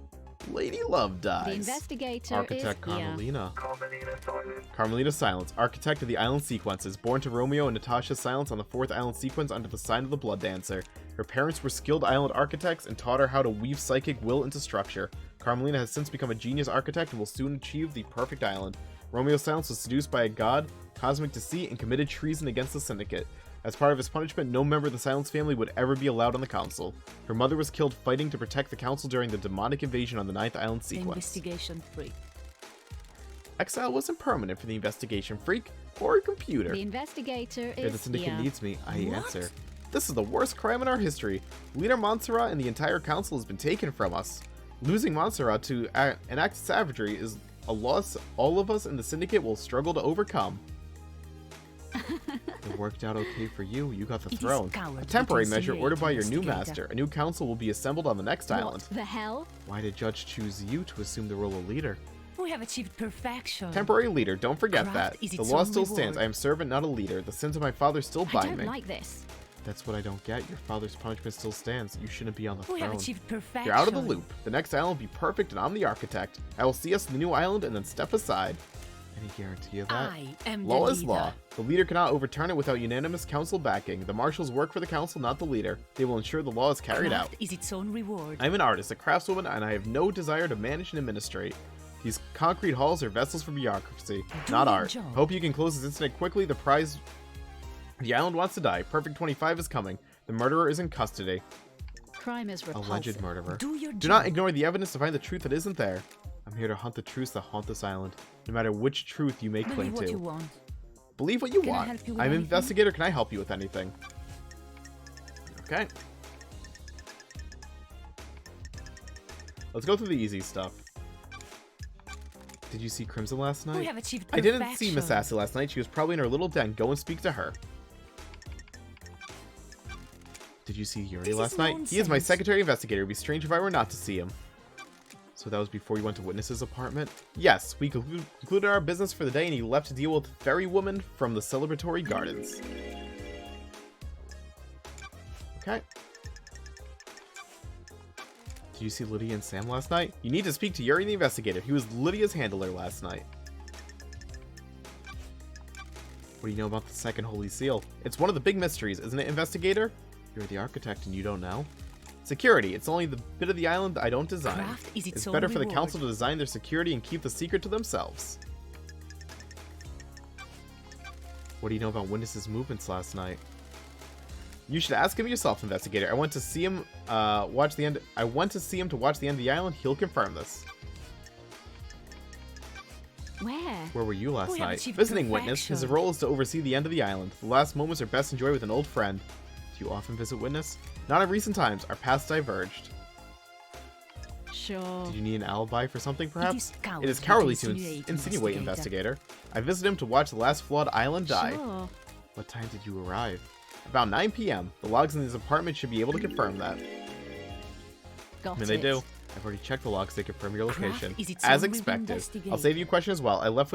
Speaker 1: Lady Love dies.
Speaker 3: The investigator
Speaker 1: Architect
Speaker 3: is here.
Speaker 1: Carmelina. Carmelina Silence, architect of the island sequences, born to Romeo and Natasha Silence on the 4th island sequence under the sign of the Blood Dancer. Her parents were skilled island architects and taught her how to weave psychic will into structure. Carmelina has since become a genius architect and will soon achieve the perfect island. Romeo Silence was seduced by a god, cosmic deceit, and committed treason against the Syndicate. As part of his punishment, no member of the Silence family would ever be allowed on the council. Her mother was killed fighting to protect the council during the demonic invasion on the 9th island sequence.
Speaker 5: Investigation free.
Speaker 1: Exile wasn't permanent for the investigation freak or a computer.
Speaker 3: The investigator
Speaker 1: If the
Speaker 3: is
Speaker 1: Syndicate
Speaker 3: here.
Speaker 1: needs me, I
Speaker 5: What?
Speaker 1: answer. This is the worst crime in our history. Leader Montserrat and the entire council has been taken from us. Losing Montserrat to an act of savagery is a loss all of us in the Syndicate will struggle to overcome. It worked out okay for you. You got the
Speaker 5: It is
Speaker 1: throne. A
Speaker 5: cowardly
Speaker 1: temporary
Speaker 5: to
Speaker 1: measure ordered by your new
Speaker 5: instigate
Speaker 1: master. A new council will be assembled on the next island.
Speaker 3: What the hell?
Speaker 1: Why did Judge choose you to assume the role of leader?
Speaker 5: We have achieved perfection.
Speaker 1: Temporary leader, don't forget
Speaker 5: Craft
Speaker 1: that.
Speaker 5: is
Speaker 1: The
Speaker 5: its
Speaker 1: law
Speaker 5: own
Speaker 1: still
Speaker 5: reward.
Speaker 1: stands. I am servant, not a leader. The sins of my father still
Speaker 3: I
Speaker 1: bind
Speaker 3: don't
Speaker 1: me.
Speaker 3: like this.
Speaker 1: That's what I don't get. Your father's punishment still stands. You shouldn't be on the
Speaker 5: We have
Speaker 1: throne.
Speaker 5: achieved perfection.
Speaker 1: You're out of the loop. The next island will be perfect and I'm the architect. I will see us in the new island and then step aside. Any guarantee of that?
Speaker 5: I am
Speaker 1: Law
Speaker 5: the
Speaker 1: is
Speaker 5: leader.
Speaker 1: law. The leader cannot overturn it without unanimous council backing. The marshals work for the council, not the leader. They will ensure the law is carried out.
Speaker 5: Craft is its own reward.
Speaker 1: I'm an artist, a craftswoman, and I have no desire to manage and administrate. These concrete halls are vessels for bureaucracy,
Speaker 5: Do
Speaker 1: not
Speaker 5: your
Speaker 1: art.
Speaker 5: job.
Speaker 1: Hope you can close this incident quickly. The prize... The island wants to die. Perfect 25 is coming. The murderer is in custody.
Speaker 3: Crime is repulsive.
Speaker 1: Alleged murderer.
Speaker 5: Do your
Speaker 1: Do
Speaker 5: job.
Speaker 1: not ignore the evidence to find the truth that isn't there. I'm here to hunt the truths that haunt this island, no matter which truth you may cling
Speaker 5: Believe what
Speaker 1: to.
Speaker 5: you want.
Speaker 1: Believe what you
Speaker 5: Can I
Speaker 1: want.
Speaker 5: help you with
Speaker 1: I'm an
Speaker 5: anything?
Speaker 1: investigator. Can I help you with anything? Okay. Let's go through the easy stuff. Did you see Crimson last night?
Speaker 5: We have achieved
Speaker 1: I
Speaker 5: perfection.
Speaker 1: didn't see Miss Sassy last night. She was probably in her little den. Go and speak to her. Did you see Yuri
Speaker 5: This is
Speaker 1: last night? He is my
Speaker 5: nonsense.
Speaker 1: secretary investigator. It would be strange if I were not to see him. So that was before you went to Witness's apartment? Yes, we concluded our business for the day and he left to deal with Fairy Woman from the Celebratory Gardens. Okay. Did you see Lydia and Sam last night? You need to speak to Yuri the investigator. He was Lydia's handler last night. What do you know about the second Holy Seal? It's one of the big mysteries, isn't it, investigator? You're the architect and you don't know? Security. It's only the bit of the island I don't design.
Speaker 5: Craft is its
Speaker 1: It's
Speaker 5: own
Speaker 1: better for the
Speaker 5: reward.
Speaker 1: council to design their security and keep the secret to themselves. What do you know about Witness's movements last night? You should ask him yourself, investigator. I went to see him to watch the end of the island. He'll confirm this.
Speaker 3: Where?
Speaker 1: Where were you last
Speaker 5: We have
Speaker 1: night?
Speaker 5: achieved
Speaker 1: Visiting witness. His
Speaker 5: perfection.
Speaker 1: role is to oversee the end of the island. The last moments are best enjoyed with an old friend. Do you often visit witness? Not in recent times. Our paths diverged.
Speaker 3: Sure.
Speaker 1: Did you need an alibi for something, perhaps?
Speaker 5: cowardly
Speaker 1: It is cowardly
Speaker 5: to
Speaker 1: to
Speaker 5: insinuate,
Speaker 1: insinuate,
Speaker 5: investigator.
Speaker 1: investigator. I visited him to watch the last flawed island die.
Speaker 3: Sure.
Speaker 1: What time did you arrive? About 9 p.m. The logs in his apartment should be able to confirm that.
Speaker 3: Got
Speaker 1: I mean, they
Speaker 3: it.
Speaker 1: do. I've already checked the logs. They confirm your
Speaker 5: Craft
Speaker 1: location.
Speaker 5: is its
Speaker 1: As
Speaker 5: own
Speaker 1: expected.
Speaker 5: investigate.
Speaker 1: I'll save you a question as well. I left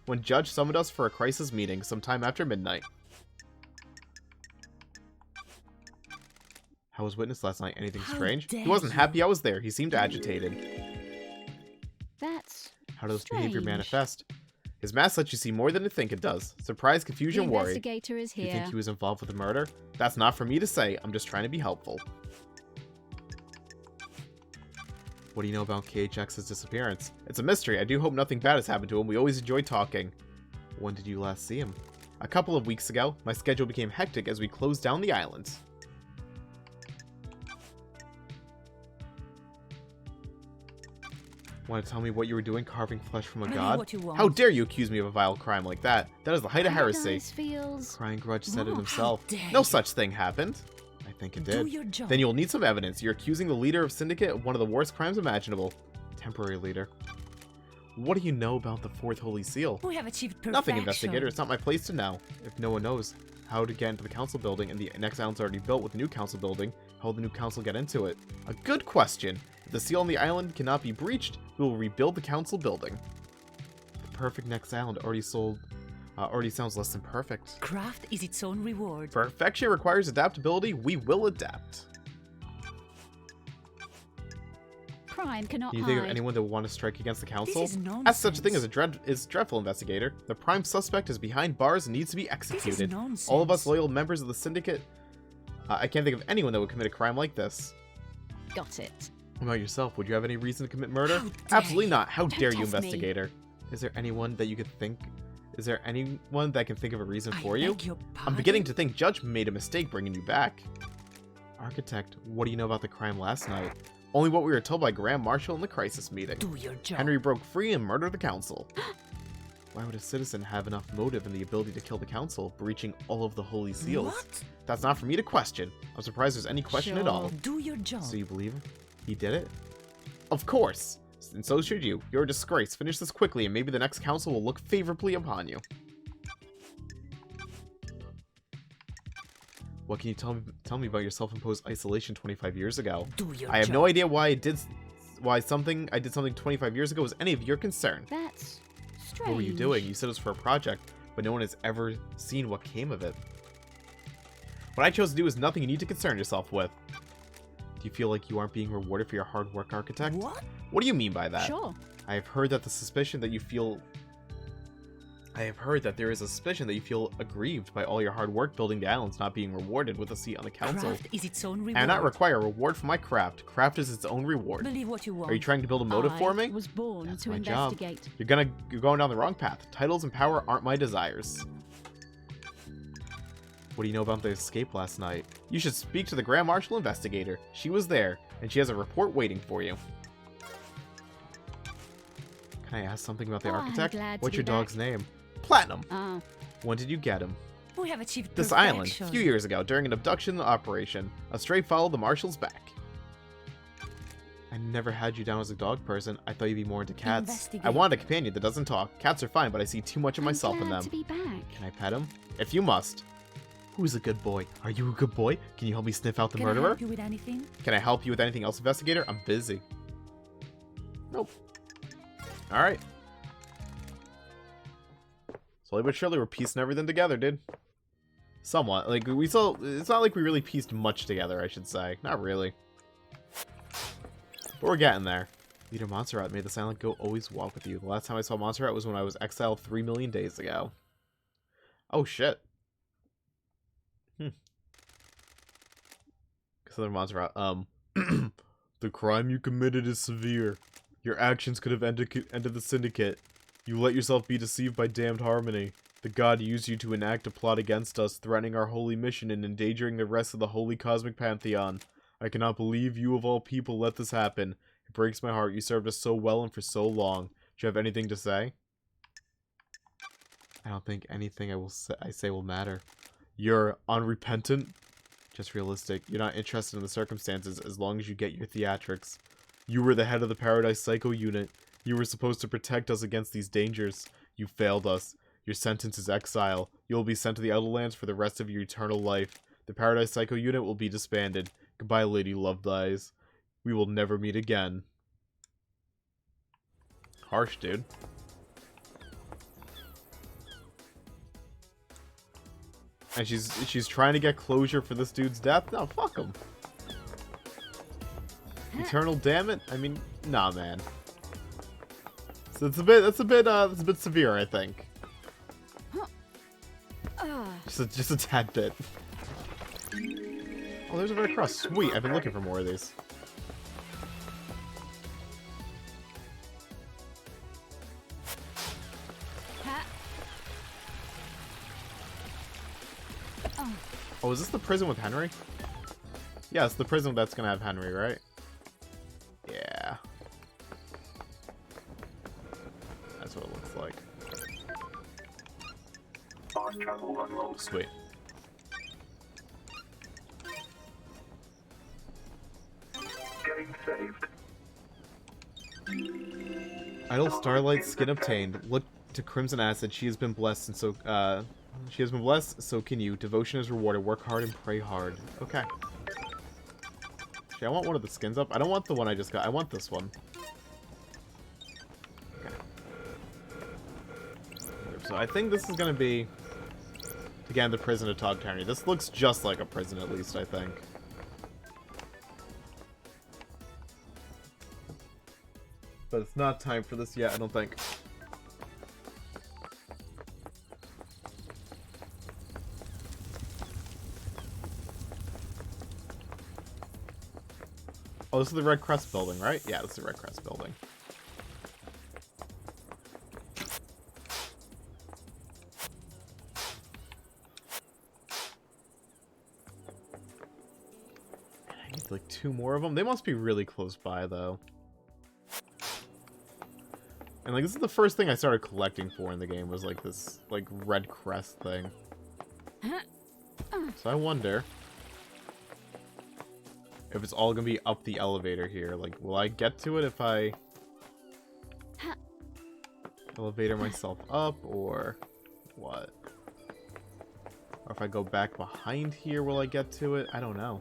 Speaker 1: when Judge summoned us for a crisis meeting sometime after midnight. How was Witness last night? Anything
Speaker 5: How
Speaker 1: strange? He
Speaker 5: dare
Speaker 1: wasn't
Speaker 5: you.
Speaker 1: happy I was there. He seemed agitated.
Speaker 3: That's
Speaker 1: How does behavior
Speaker 3: strange.
Speaker 1: manifest? His mask lets you see more than you think it does. Surprise,
Speaker 3: The
Speaker 1: confusion, worry.
Speaker 3: investigator is
Speaker 1: Do you
Speaker 3: here.
Speaker 1: think he was involved with the murder? That's not for me to say. I'm just trying to be helpful. What do you know about KHX's disappearance? It's a mystery. I do hope nothing bad has happened to him. We always enjoy talking. When did you last see him? A couple of weeks ago. My schedule became hectic as we closed down the island. Want to tell me what you were doing carving flesh from a
Speaker 5: Believe
Speaker 1: god?
Speaker 5: what you want.
Speaker 1: How dare you accuse me of a vile crime like that? That is the height of heresy.
Speaker 3: Paradise feels...
Speaker 1: Crying Grudge said it
Speaker 3: Whoa,
Speaker 1: himself.
Speaker 5: how dare
Speaker 1: No
Speaker 5: you.
Speaker 1: such thing happened. I think it
Speaker 5: Do
Speaker 1: did.
Speaker 5: your job.
Speaker 1: Then you'll need some evidence. You're accusing the leader of Syndicate of one of the worst crimes imaginable. Temporary leader. What do you know about the Fourth Holy Seal?
Speaker 5: We have achieved perfection.
Speaker 1: Nothing, investigator. It's not my place to know. If no one knows how to get into the council building and the next island's already built with the new council building, how will the new council get into it? A good question. If the seal on the island cannot be breached, we will rebuild the council building. The perfect next island already sounds less than perfect.
Speaker 5: Craft is its own reward.
Speaker 1: Perfection requires adaptability. We will adapt.
Speaker 3: Crime cannot
Speaker 1: Can you
Speaker 3: hide.
Speaker 1: think of anyone that would want to strike against the council?
Speaker 5: is
Speaker 1: As such a thing as
Speaker 5: nonsense.
Speaker 1: is dreadful, investigator. The prime suspect is behind bars and needs to be executed.
Speaker 5: nonsense.
Speaker 1: All of us loyal members of the syndicate. I can't think of anyone that would commit a crime like this.
Speaker 3: Got it.
Speaker 1: What about yourself? Would you have any reason to commit murder?
Speaker 5: How dare
Speaker 1: Absolutely
Speaker 5: you.
Speaker 1: not. How
Speaker 3: Don't
Speaker 1: dare you,
Speaker 3: test me.
Speaker 1: investigator? Is there anyone that you could think? Is there anyone that can think of a reason
Speaker 5: I
Speaker 1: for you?
Speaker 5: beg your
Speaker 1: I'm beginning to
Speaker 5: pardon?
Speaker 1: think Judge made a mistake bringing you back. Architect, what do you know about the crime last night? Only what we were told by Grand Marshal in the crisis meeting.
Speaker 5: Do your job.
Speaker 1: Henry broke free and murdered the council. Why would a citizen have enough motive and the ability to kill the council, breaching all of the holy seals?
Speaker 5: What?
Speaker 1: That's not for me to question. I'm surprised there's any question at all.
Speaker 5: Do your job.
Speaker 1: So you believe he did it? Of course! And so should you. You're a disgrace. Finish this quickly and maybe the next council will look favorably upon you. What can you tell me about your self-imposed isolation 25 years ago?
Speaker 5: Do your
Speaker 1: I have
Speaker 5: job.
Speaker 1: no idea why I did something 25 years ago was any of your concern.
Speaker 3: That's strange.
Speaker 1: What were you doing? You said it was for a project, but no one has ever seen what came of it. What I chose to do is nothing you need to concern yourself with. Do you feel like you aren't being rewarded for your hard work, Architect?
Speaker 5: What?
Speaker 1: What do you mean by that?
Speaker 3: Sure.
Speaker 1: I have heard that there is a suspicion that you feel aggrieved by all your hard work building the islands not being rewarded with a seat on the council.
Speaker 5: Craft is its own reward.
Speaker 1: I do not require a reward for my craft. Craft is its own reward.
Speaker 5: Believe what you want.
Speaker 1: Are you trying to build a motive for me?
Speaker 3: I was born
Speaker 1: That's
Speaker 3: to
Speaker 1: my job.
Speaker 3: investigate.
Speaker 1: You're going down the wrong path. Titles and power aren't my desires. What do you know about the escape last night? You should speak to the Grand Marshal Investigator. She was there, and she has a report waiting for you. Can I ask something about the
Speaker 3: Oh, I'm
Speaker 1: architect?
Speaker 3: glad to
Speaker 1: What's
Speaker 3: be
Speaker 1: your dog's
Speaker 3: back.
Speaker 1: name? Platinum.
Speaker 3: Ah,
Speaker 1: When did you get him?
Speaker 5: We have achieved
Speaker 1: This
Speaker 5: perfection.
Speaker 1: island, a few years ago, during an abduction operation. A stray followed the Marshal's back. I never had you down as a dog person. I thought you'd be more into cats.
Speaker 5: Investigate.
Speaker 1: I wanted a companion that doesn't talk. Cats are fine, but I see too much of myself
Speaker 3: I'm
Speaker 1: in
Speaker 3: glad
Speaker 1: them.
Speaker 3: to be back.
Speaker 1: Can I pet him? If you must. Who's a good boy? Are you a good boy? Can you help me sniff out the
Speaker 5: Can I
Speaker 1: murderer?
Speaker 5: help you with anything?
Speaker 1: Can I help you with anything else, investigator? I'm busy. Nope. Alright. Slowly but surely, we're piecing everything together, dude. Somewhat. Like, it's not like we really pieced much together, I should say. Not really. But we're getting there. Leader Montserrat made the silent goat always walk with you. The last time I saw Montserrat was when I was exiled 3 million days ago. Oh, shit. Southern Montserrat. The crime you committed is severe. Your actions could have ended the Syndicate. You let yourself be deceived by damned harmony. The god used you to enact a plot against us, threatening our holy mission and endangering the rest of the holy cosmic pantheon. I cannot believe you of all people let this happen. It breaks my heart. You served us so well and for so long. Do you have anything to say? I don't think anything I say will matter. You're unrepentant? Just realistic. You're not interested in the circumstances as long as you get your theatrics. You were the head of the Paradise Psycho unit. You were supposed to protect us against these dangers. You failed us. Your sentence is exile. You will be sent to the Outerlands for the rest of your eternal life. The Paradise Psycho unit will be disbanded. Goodbye, Lady Loveeyes. We will never meet again. Harsh, dude. And she's trying to get closure for this dude's death? No, fuck him. Eternal damn it? I mean, nah, man. So that's a bit severe, I think. Just a tad bit. Oh, there's a red cross. Sweet, I've been looking for more of these. Oh, is this the prison with Henry? Yeah, it's the prison that's gonna have Henry, right? Yeah. That's what it looks like. Sweet.
Speaker 6: Getting saved.
Speaker 1: Idle Starlight skin obtained. Look to Crimson Acid. She has been blessed, and so she has been blessed. So can you. Devotion is rewarded. Work hard and pray hard. Okay. Actually, I want one of the skins up. I don't want the one I just got. I want this one. Okay. So I think this is gonna be again the prison of Tog Tyranny. This looks just like a prison, at least I think. But it's not time for this yet, I don't think. Oh, this is the Red Crest building, right? Yeah, this is the Red Crest building. I need like 2 more of them. They must be really close by, though. And like this is the first thing I started collecting for in the game was like this like Red Crest thing. So I wonder if it's all gonna be up the elevator here. Like, will I get to it if I elevator myself up, or what? Or if I go back behind here, will I get to it? I don't know.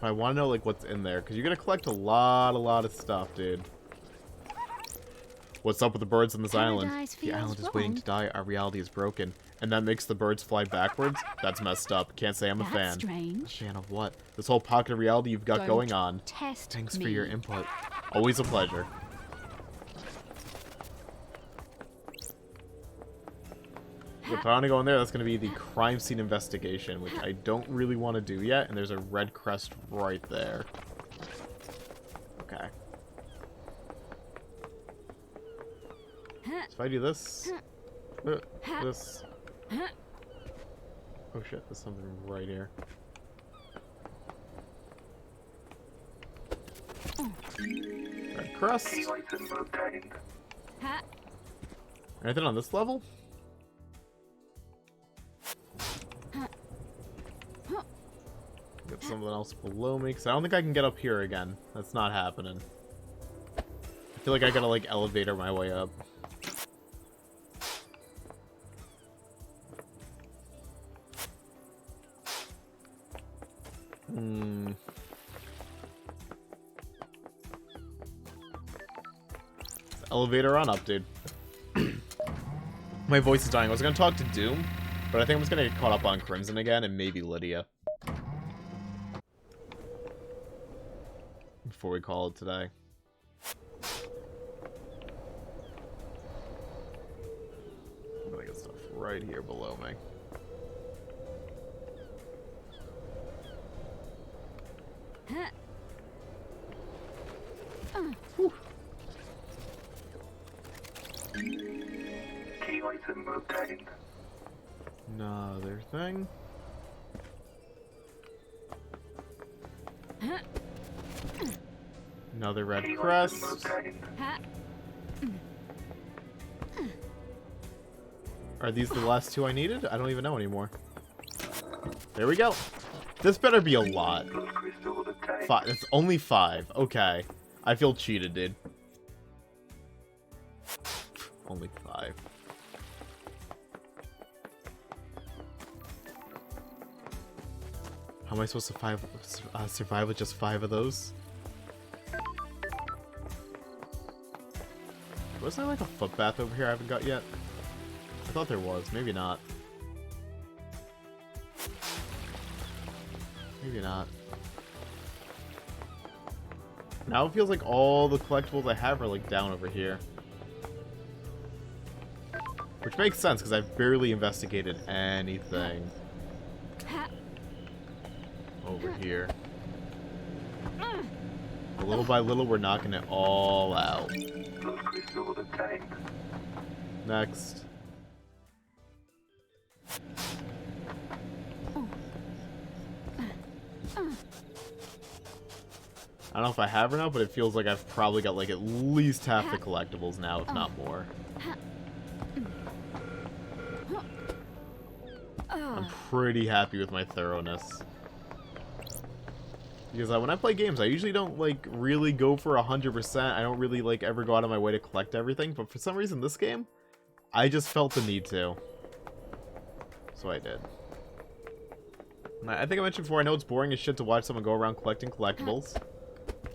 Speaker 1: I want to know, like, what's in there. Because you're going to collect a lot of stuff, dude. What's up with the birds on this island? The island is waiting to die. Our reality is broken. And that makes the birds fly backwards? That's messed up. Can't say I'm a fan.
Speaker 3: Strange.
Speaker 1: A fan of what? This whole pocket of reality you've got going on.
Speaker 3: Test
Speaker 1: Thanks
Speaker 3: me.
Speaker 1: for your input. Always a pleasure. If I want to go in there, that's going to be the crime scene investigation, which I don't really want to do yet, and there's a red crest right there. Okay. So if I do this... this... Oh shit, there's something right here. Red crest. Anything on this level? Get something else below me, because I don't think I can get up here again. That's not happening. I feel like I gotta, like, elevator my way up. Elevator on up, dude. My voice is dying. I was gonna talk to Doom, but I think I'm just gonna get caught up on Crimson again, and maybe Lydia. Before we call it today. I'm gonna get stuff right here below me. Whew.
Speaker 6: Key item obtained.
Speaker 1: Another thing. Another red crest. Are these the last 2 I needed? I don't even know anymore. There we go. This better be a lot. 5. It's only 5. Okay. I feel cheated, dude. Only 5. How am I supposed to survive with just 5 of those? Was there like a foot bath over here I haven't got yet? I thought there was. Maybe not. Maybe not. Now it feels like all the collectibles I have are like down over here. Which makes sense because I've barely investigated anything over here. But little by little we're knocking it all out.
Speaker 6: obtained.
Speaker 1: Next. I don't know if I have or not, but it feels like I've probably got like at least half the collectibles now, if not more. I'm pretty happy with my thoroughness. Because when I play games, I usually don't like really go for 100%. I don't really like ever go out of my way to collect everything, but for some reason this game, I just felt the need to. So I did. And I think I mentioned before, I know it's boring as shit to watch someone go around collecting collectibles.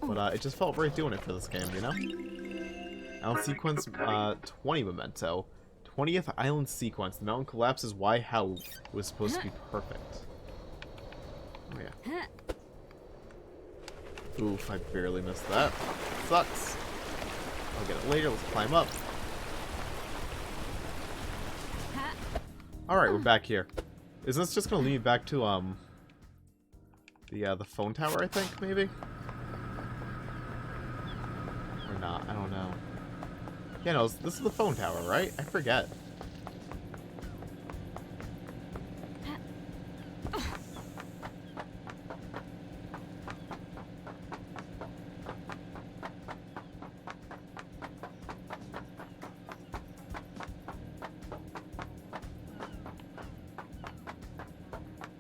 Speaker 1: But it just felt right doing it for this game, you know? Island sequence, 20 memento. 20th island sequence. The mountain collapses. Why? How? It was supposed to be perfect. Oh, yeah. Oof, I barely missed that. Sucks. I'll get it later. Let's climb up. Alright, we're back here. Is this just gonna lead me back to, the phone tower, I think, maybe? Or not, I don't know. Yeah, no, this is the phone tower, right? I forget.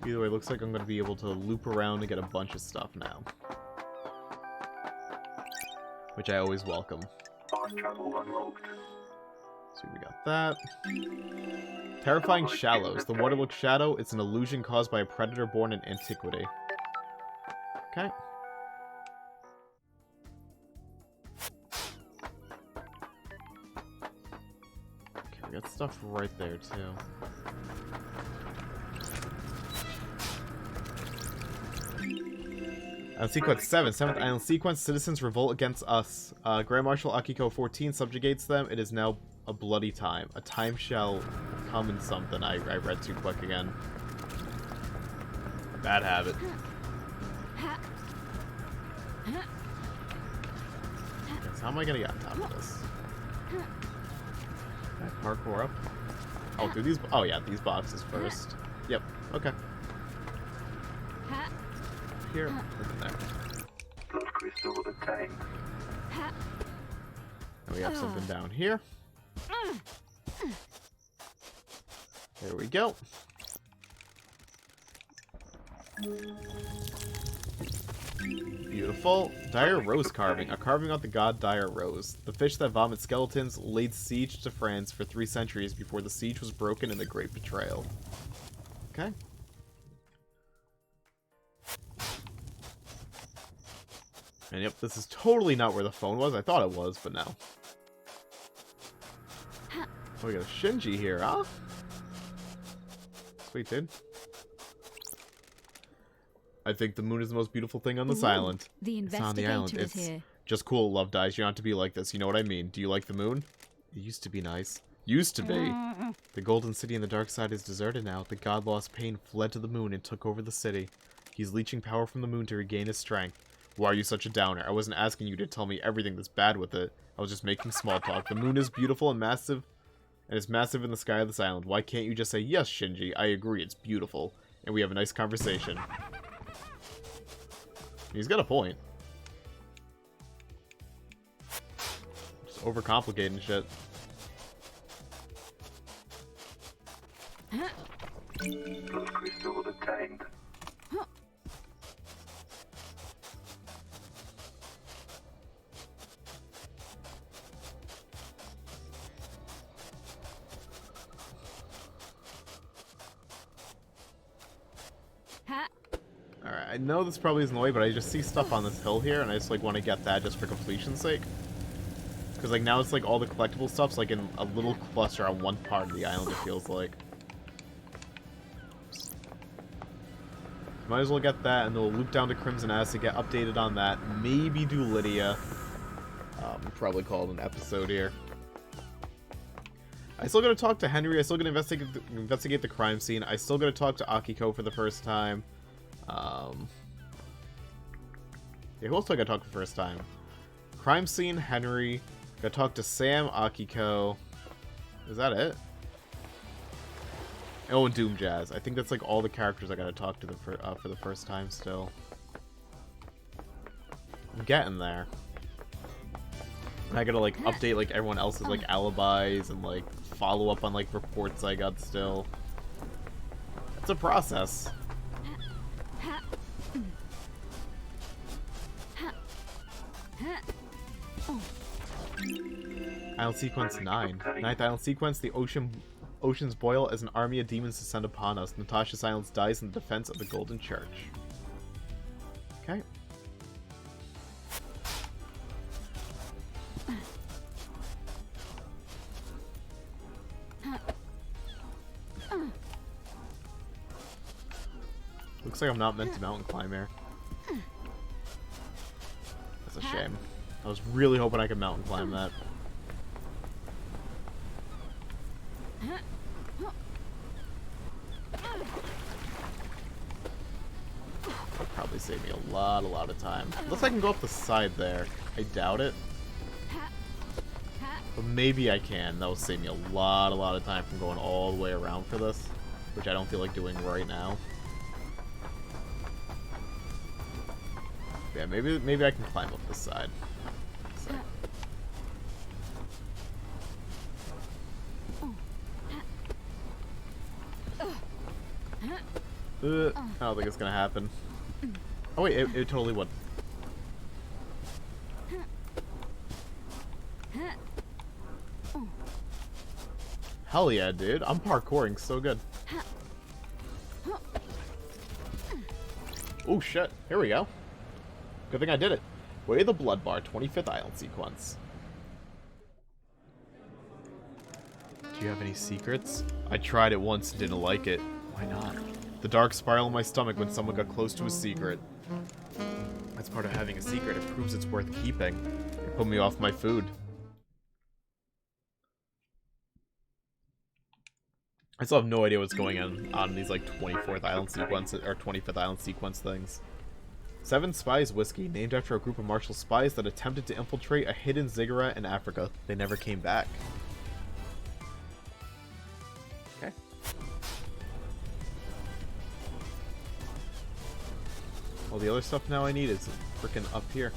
Speaker 1: Either way, looks like I'm going to be able to loop around and get a bunch of stuff now. Which I always welcome.
Speaker 6: Fast travel unlocked.
Speaker 1: So we got that. Terrifying shallows. The waterlook shadow is an illusion caused by a predator born in antiquity. Okay. Okay, we got stuff right there, too. Sequence 7. 7th island sequence. Citizens revolt against us. Grand Marshal Akiko 14 subjugates them. It is now a bloody time. A time shall come in something. I read too quick again. Bad habit. Okay, so how am I gonna get on top of this? Can I parkour up? Oh, through these. Oh yeah, these boxes first. Yep. Okay. Here, and there.
Speaker 6: Blood crystal obtained.
Speaker 1: And we have something down here. There we go. Beautiful. Dire Rose carving. A carving of the god Dire Rose. The fish that vomits skeletons laid siege to France for 3 centuries before the siege was broken in the Great Betrayal. Okay. And yep, this is totally not where the phone was. I thought it was, but no. Oh, we got a Shinji here, huh? Sweet, dude. I think the moon is the most beautiful thing on this island.
Speaker 3: The
Speaker 1: It's on the
Speaker 3: investigator
Speaker 1: island.
Speaker 3: is
Speaker 1: It's
Speaker 3: here.
Speaker 1: just cool, Love Dies. You don't have to be like this. You know what I mean? Do you like the moon? It used to be nice. Used to be. The golden city in the dark side is deserted now. The god lost pain, fled to the moon, and took over the city. He's leeching power from the moon to regain his strength. Why are you such a downer? I wasn't asking you to tell me everything that's bad with it. I was just making small talk. The moon is beautiful and massive, and it's massive in the sky of this island. Why can't you just say, yes, Shinji, I agree, it's beautiful, and we have a nice conversation? He's got a point. Just overcomplicating shit.
Speaker 6: Blood crystal obtained.
Speaker 1: Alright, I know this probably isn't the way, but I just see stuff on this hill here, and I just, like, want to get that just for completion's sake. Because, like, now it's, like, all the collectible stuff's, like, in a little cluster on one part of the island, it feels like. Might as well get that, and then we'll loop down to Crimson Acid, get updated on that. Maybe do Lydia. Probably call it an episode here. I still gotta talk to Henry, I still gotta investigate the crime scene, I still gotta talk to Akiko for the first time. Yeah, who else do I gotta talk to the first time? Crime scene, Henry, Gotta talk to Sam, Akiko. Is that it? Oh, and Doom Jazz. I think that's like all the characters I gotta talk to for the first time still. I'm getting there. And I gotta like update like everyone else's like alibis and like follow up on like reports I got still. It's a process. Island Sequence 9. Ninth Island Sequence, the oceans boil as an army of demons descend upon us. Natasha Silence dies in the defense of the Golden Church. Okay. Looks like I'm not meant to mountain climb here. That's a shame. I was really hoping I could mountain climb that. That'll probably save me a lot of time. Unless I can go up the side there. I doubt it. But maybe I can. That will save me a lot of time from going all the way around for this. Which I don't feel like doing right now. Yeah, maybe I can climb up this side. I don't think it's gonna happen. Oh wait, it totally would. Hell yeah, dude. I'm parkouring so good. Oh shit, here we go. Good thing I did it. Way of the Blood Bar, 25th Island Sequence. Do you have any secrets? I tried it once and didn't like it. Why not? The dark spiral in my stomach when someone got close to a secret. That's part of having a secret. It proves it's worth keeping. It put me off my food. I still have no idea what's going on these like 24th Island sequences or 25th Island sequence things. 7 Spies Whiskey, named after a group of martial spies that attempted to infiltrate a hidden ziggurat in Africa. They never came back. Okay. All the other stuff now I need is freaking up here.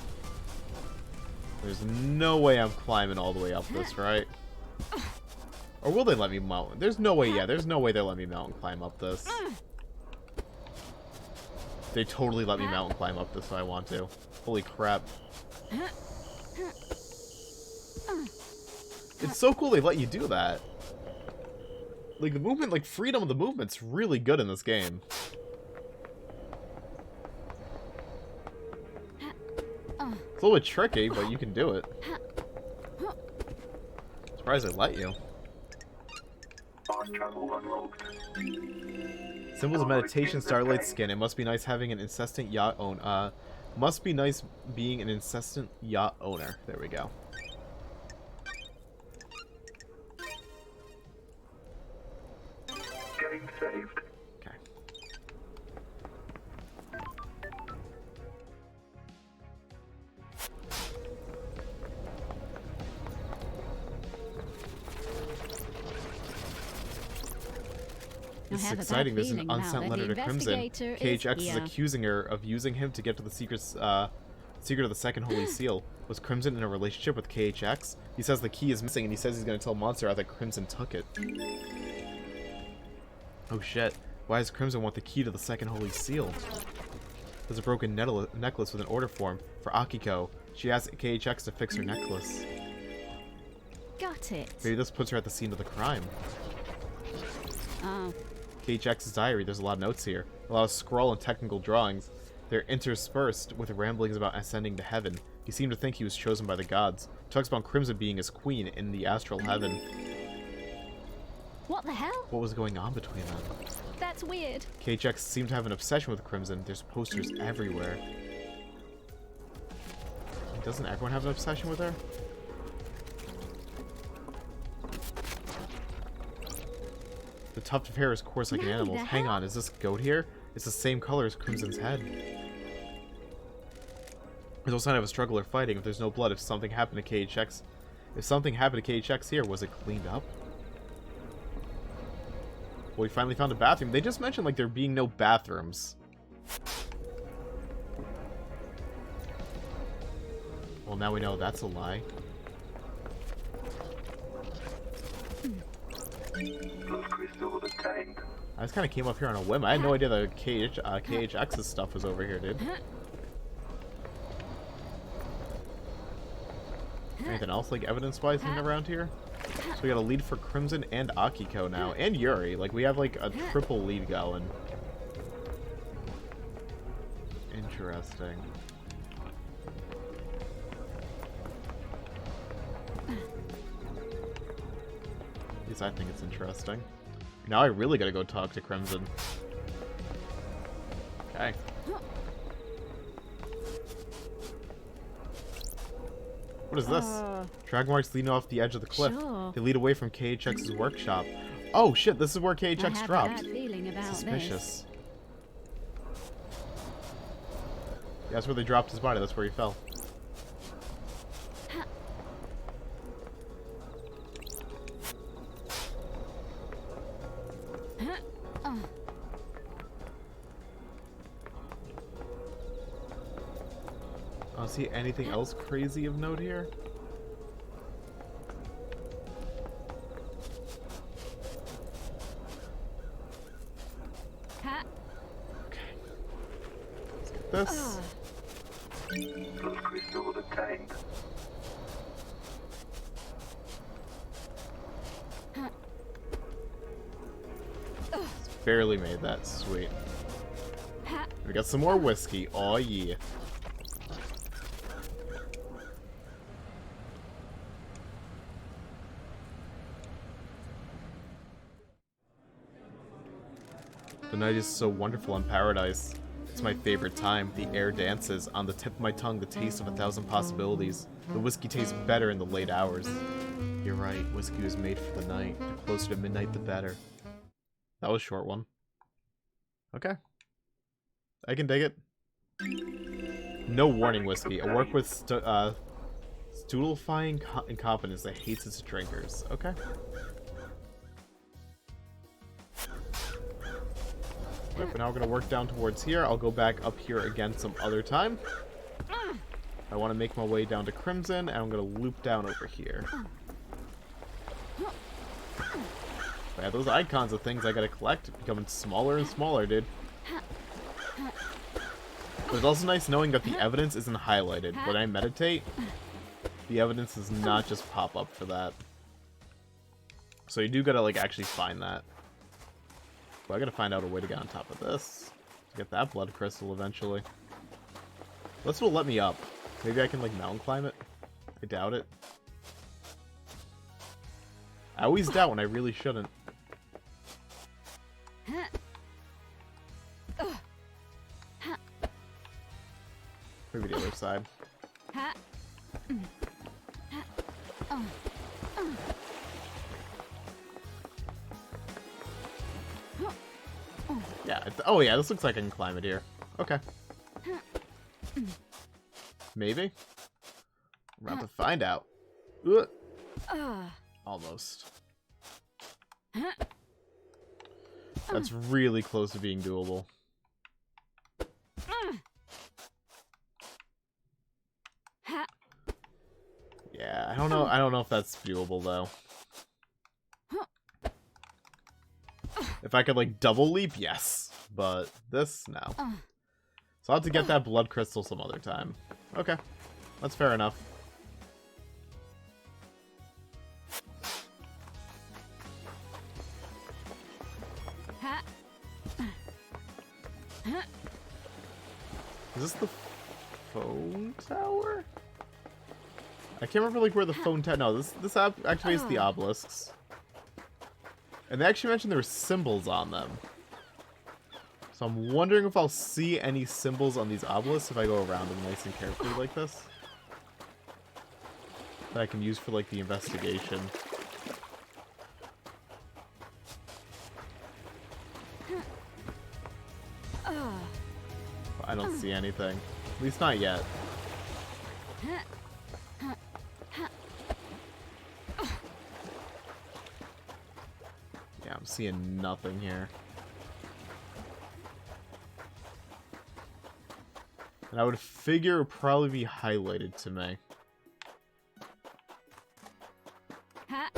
Speaker 1: There's no way I'm climbing all the way up this, right? Or will they let me mountain? There's no way, yeah, there's no way they'll let me mountain climb up this. They totally let me mountain climb up this if I want to. Holy crap. It's so cool they let you do that. Like, the movement, like, freedom of the movement's really good in this game. It's a little bit tricky, but you can do it. Surprised they let you.
Speaker 6: Fast travel unlocked.
Speaker 1: Symbols of meditation, starlight skin. It must be nice having an incessant yacht owner. Must be nice being an incessant yacht owner. There we go.
Speaker 6: Getting saved.
Speaker 1: Okay. This is exciting. There's an unsent letter to Crimson. KHX is accusing her of using him to get to the secret of the second holy seal. Was Crimson in a relationship with KHX? He says the key is missing, and he says he's going to tell Monster that Crimson took it. Oh shit. Why does Crimson want the key to the second holy seal? There's a broken necklace with an order form for Akiko. She asks KHX to fix her necklace.
Speaker 3: Got it.
Speaker 1: Maybe this puts her at the scene of the crime.
Speaker 3: Oh.
Speaker 1: KHX's diary, there's a lot of notes here. A lot of scroll and technical drawings. They're interspersed with ramblings about ascending to heaven. He seemed to think he was chosen by the gods. Talks about Crimson being his queen in the astral heaven.
Speaker 3: What the hell?
Speaker 1: What was going on between them?
Speaker 3: That's weird.
Speaker 1: KHX seemed to have an obsession with Crimson. There's posters everywhere. Doesn't everyone have an obsession with her? The tuft of hair is coarse like an animal's. Hang on, is this goat here? It's the same color as Crimson's head. There's no sign of a struggle or fighting. If there's no blood, if something happened to KHX, If something happened to KHX here, was it cleaned up? Well, we finally found a bathroom. They just mentioned, like, there being no bathrooms. Well, now we know that's a lie.
Speaker 6: Those crystals obtained.
Speaker 1: I just kind of came up here on a whim. I had no idea that KHX's stuff was over here, dude. Anything else, like, evidence-wise hidden around here? So we got a lead for Crimson and Akiko now. And Yuri. Like, we have, like, a triple lead going. Interesting. At least I think it's interesting. Now I really gotta go talk to Crimson. Okay. What is this? Drag marks leading off the edge of the cliff.
Speaker 3: Sure.
Speaker 1: They lead away from KHX's workshop. Oh shit, this is where
Speaker 3: I
Speaker 1: KHX
Speaker 3: have a
Speaker 1: dropped.
Speaker 3: bad feeling about
Speaker 1: Suspicious. Yeah, that's where they dropped his body. That's where he fell. I don't see anything else crazy of note here. This.
Speaker 6: Those crystals obtained.
Speaker 1: Barely made that. Sweet. We got some more whiskey. Oh yeah. The night is so wonderful in paradise. It's my favorite time. The air dances. On the tip of my tongue, the taste of 1,000 possibilities. The whiskey tastes better in the late hours. You're right. Whiskey was made for the night. The closer to midnight, the better. That was a short one. Okay. I can dig it. No warning whiskey. A work with stultifying incompetence that hates its drinkers. Okay. But now we're going to work down towards here. I'll go back up here again some other time. I want to make my way down to Crimson, and I'm going to loop down over here. Yeah, those icons of things I got to collect are becoming smaller and smaller, dude. But it's also nice knowing that the evidence isn't highlighted. When I meditate, the evidence does not just pop up for that. So you do got to, like, actually find that. But I gotta find out a way to get on top of this. To get that blood crystal eventually. This will let me up. Maybe I can, like, mountain climb it? I doubt it. I always doubt when I really shouldn't. Maybe the other side. Yeah, oh yeah, this looks like I can climb it here. Okay. Maybe? We're about to find out. Ugh. Almost. That's really close to being doable. Yeah, I don't know if that's doable though. If I could, like, double leap, yes. But this, no. So I'll have to get that blood crystal some other time. Okay. That's fair enough. Is this the phone tower? I can't remember, like, where the phone tower... No, this activates the obelisks. And they actually mentioned there were symbols on them. So I'm wondering if I'll see any symbols on these obelisks if I go around them nice and carefully like this. That I can use for, like, the investigation. But I don't see anything. At least not yet. Yeah, I'm seeing nothing here. And I would figure it would probably be highlighted to me.
Speaker 3: Ha.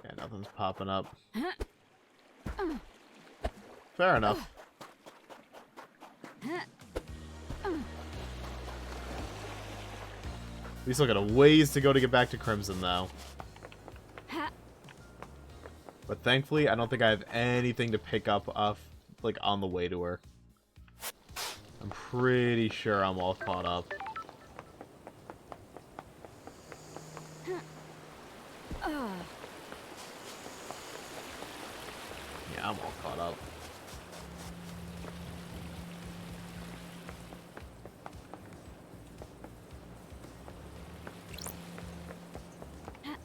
Speaker 1: Yeah, nothing's popping up. Fair enough. We still got a ways to go to get back to Crimson, though. But thankfully, I don't think I have anything to pick up like, on the way to her. I'm pretty sure I'm all caught up. Yeah, I'm all caught up.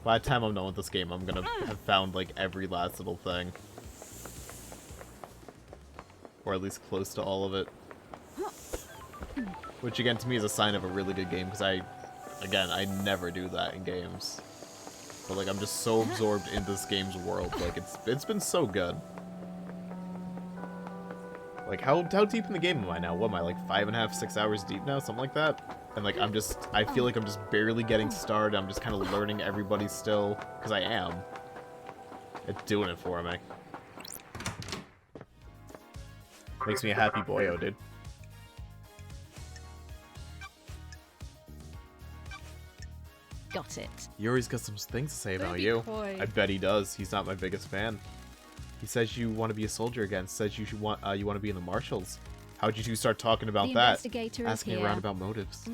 Speaker 1: By the time I'm done with this game, I'm gonna have found, like, every last little thing. Or at least close to all of it. Which, again, to me is a sign of a really good game, because I never do that in games. But, like, I'm just so absorbed in this game's world. Like, it's been so good. Like, how deep in the game am I now? What am I, like, 5.5, 6 hours deep now? Something like that? And, like, I feel like I'm just barely getting started. I'm just kind of learning everybody still. Because I am. It's doing it for me. Makes me a happy boyo, dude.
Speaker 3: Got it.
Speaker 1: Yuri's got some things to say
Speaker 7: Don't
Speaker 1: about
Speaker 7: be
Speaker 1: you.
Speaker 7: coy.
Speaker 1: I bet he does. He's not my biggest fan. He says you want to be a soldier again. Says you want to be in the Marshals. How'd you two start talking about
Speaker 3: The
Speaker 1: that?
Speaker 3: investigator is
Speaker 1: Asking
Speaker 3: here.
Speaker 1: around about motives.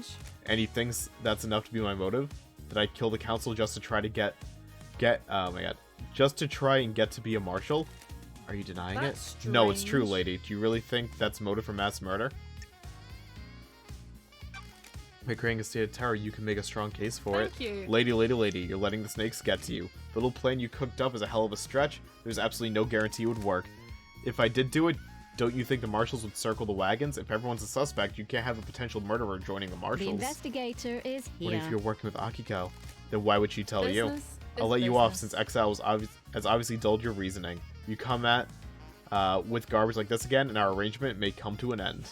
Speaker 1: And he thinks that's enough to be my motive? That I kill the council just to try to oh my god, just to try and get to be a marshal? Are you denying
Speaker 7: That's
Speaker 1: it? No, it's true,
Speaker 7: strange.
Speaker 1: lady. Do you really think that's motive for mass murder? By creating a state of terror, you can make a strong case for it.
Speaker 7: Thank you.
Speaker 1: Lady, you're letting the snakes get to you. The little plan you cooked up is a hell of a stretch. There's absolutely no guarantee it would work. If I did do it, don't you think the marshals would circle the wagons? If everyone's a suspect, you can't have a potential murderer joining the marshals.
Speaker 3: The investigator is
Speaker 1: What
Speaker 3: here.
Speaker 1: if you're working with Akiko? Then why would she tell you?
Speaker 7: Business
Speaker 1: I'll
Speaker 7: is
Speaker 1: let you off
Speaker 7: business.
Speaker 1: since Exile has obviously dulled your reasoning. You come at with garbage like this again, and our arrangement may come to an end.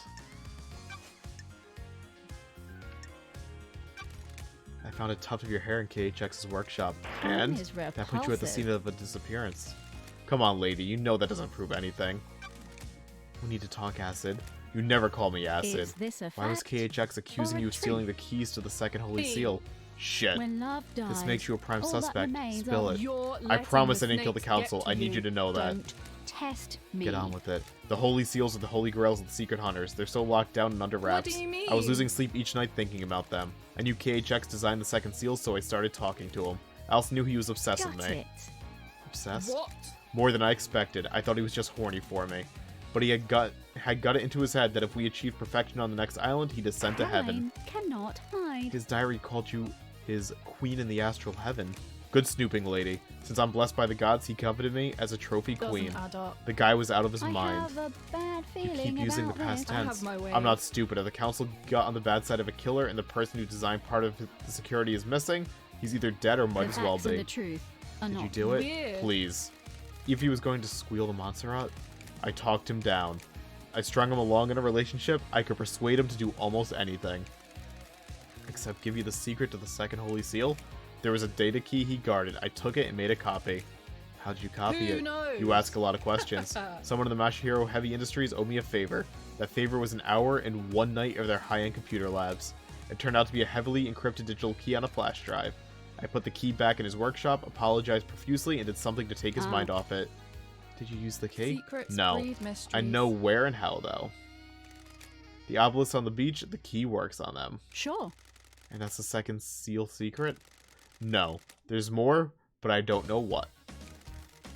Speaker 1: I found a tuft of your hair in KHX's workshop, and
Speaker 3: is
Speaker 1: that put you at the
Speaker 3: repulsive.
Speaker 1: scene of a disappearance. Come on, lady, you know that doesn't prove anything. We need to talk, Acid. You never call me Acid.
Speaker 3: Is this a
Speaker 1: Why was
Speaker 3: fact
Speaker 1: KHX accusing
Speaker 3: or a
Speaker 1: you of stealing the
Speaker 3: truth?
Speaker 1: keys to the second holy
Speaker 7: Hey.
Speaker 1: seal? Shit.
Speaker 3: When love dies,
Speaker 1: This makes you a prime
Speaker 3: all that
Speaker 1: suspect.
Speaker 3: remains
Speaker 1: Spill
Speaker 3: are
Speaker 1: it.
Speaker 7: You're
Speaker 1: I
Speaker 7: letting
Speaker 1: promise
Speaker 7: the
Speaker 1: I didn't kill the
Speaker 7: snakes
Speaker 1: council.
Speaker 7: get to
Speaker 1: I need you to know that.
Speaker 3: Don't test me.
Speaker 1: Get on with it. The holy seals are the holy grails of the secret hunters. They're so locked down and under wraps.
Speaker 7: do you mean?
Speaker 1: I was losing sleep each night thinking about them. I knew KHX designed the second seal, so I started talking to him. I also knew he was obsessed
Speaker 3: Got
Speaker 1: with me.
Speaker 3: it.
Speaker 1: Obsessed?
Speaker 7: What?
Speaker 1: More than I expected. I thought he was just horny for me. But he had got it into his head that if we achieved perfection on the next island, he'd ascend to heaven.
Speaker 3: Crime cannot hide.
Speaker 1: His diary called you his queen in the astral heaven. Good snooping, lady. Since I'm blessed by the gods, he coveted me as a trophy queen.
Speaker 7: Doesn't add up.
Speaker 1: The guy was out of his
Speaker 3: I
Speaker 1: mind.
Speaker 3: have a bad
Speaker 1: You
Speaker 3: feeling
Speaker 1: keep using the
Speaker 3: about
Speaker 1: past
Speaker 3: this.
Speaker 7: I
Speaker 1: tense.
Speaker 7: have my way.
Speaker 1: I'm not stupid. If the council got on the bad side of a killer and the person who designed part of the security is missing, he's either dead or might
Speaker 3: The
Speaker 1: as well
Speaker 3: facts and
Speaker 1: be.
Speaker 3: the truth are
Speaker 1: Did you
Speaker 3: not
Speaker 1: do it?
Speaker 7: Weird.
Speaker 1: Please. If he was going to squeal the Montserrat, I talked him down. I strung him along in a relationship. I could persuade him to do almost anything. Except give you the secret to the second holy seal. There was a data key he guarded. I took it and made a copy. How did you copy
Speaker 7: Who
Speaker 1: it?
Speaker 7: knows?
Speaker 1: You ask a lot of questions. Someone in the Masahiro Heavy Industries owed me a favor. That favor was an hour and one night of their high-end computer labs. It turned out to be a heavily encrypted digital key on a flash drive. I put the key back in his workshop, apologized profusely, and did something to take his
Speaker 3: Ah.
Speaker 1: mind off it. Did you use the key?
Speaker 7: Secrets
Speaker 1: No.
Speaker 7: breed mysteries.
Speaker 1: I know where and how, though. The obelisks on the beach, the key works on them.
Speaker 3: Sure.
Speaker 1: And that's the second seal secret? No. There's more, but I don't know what.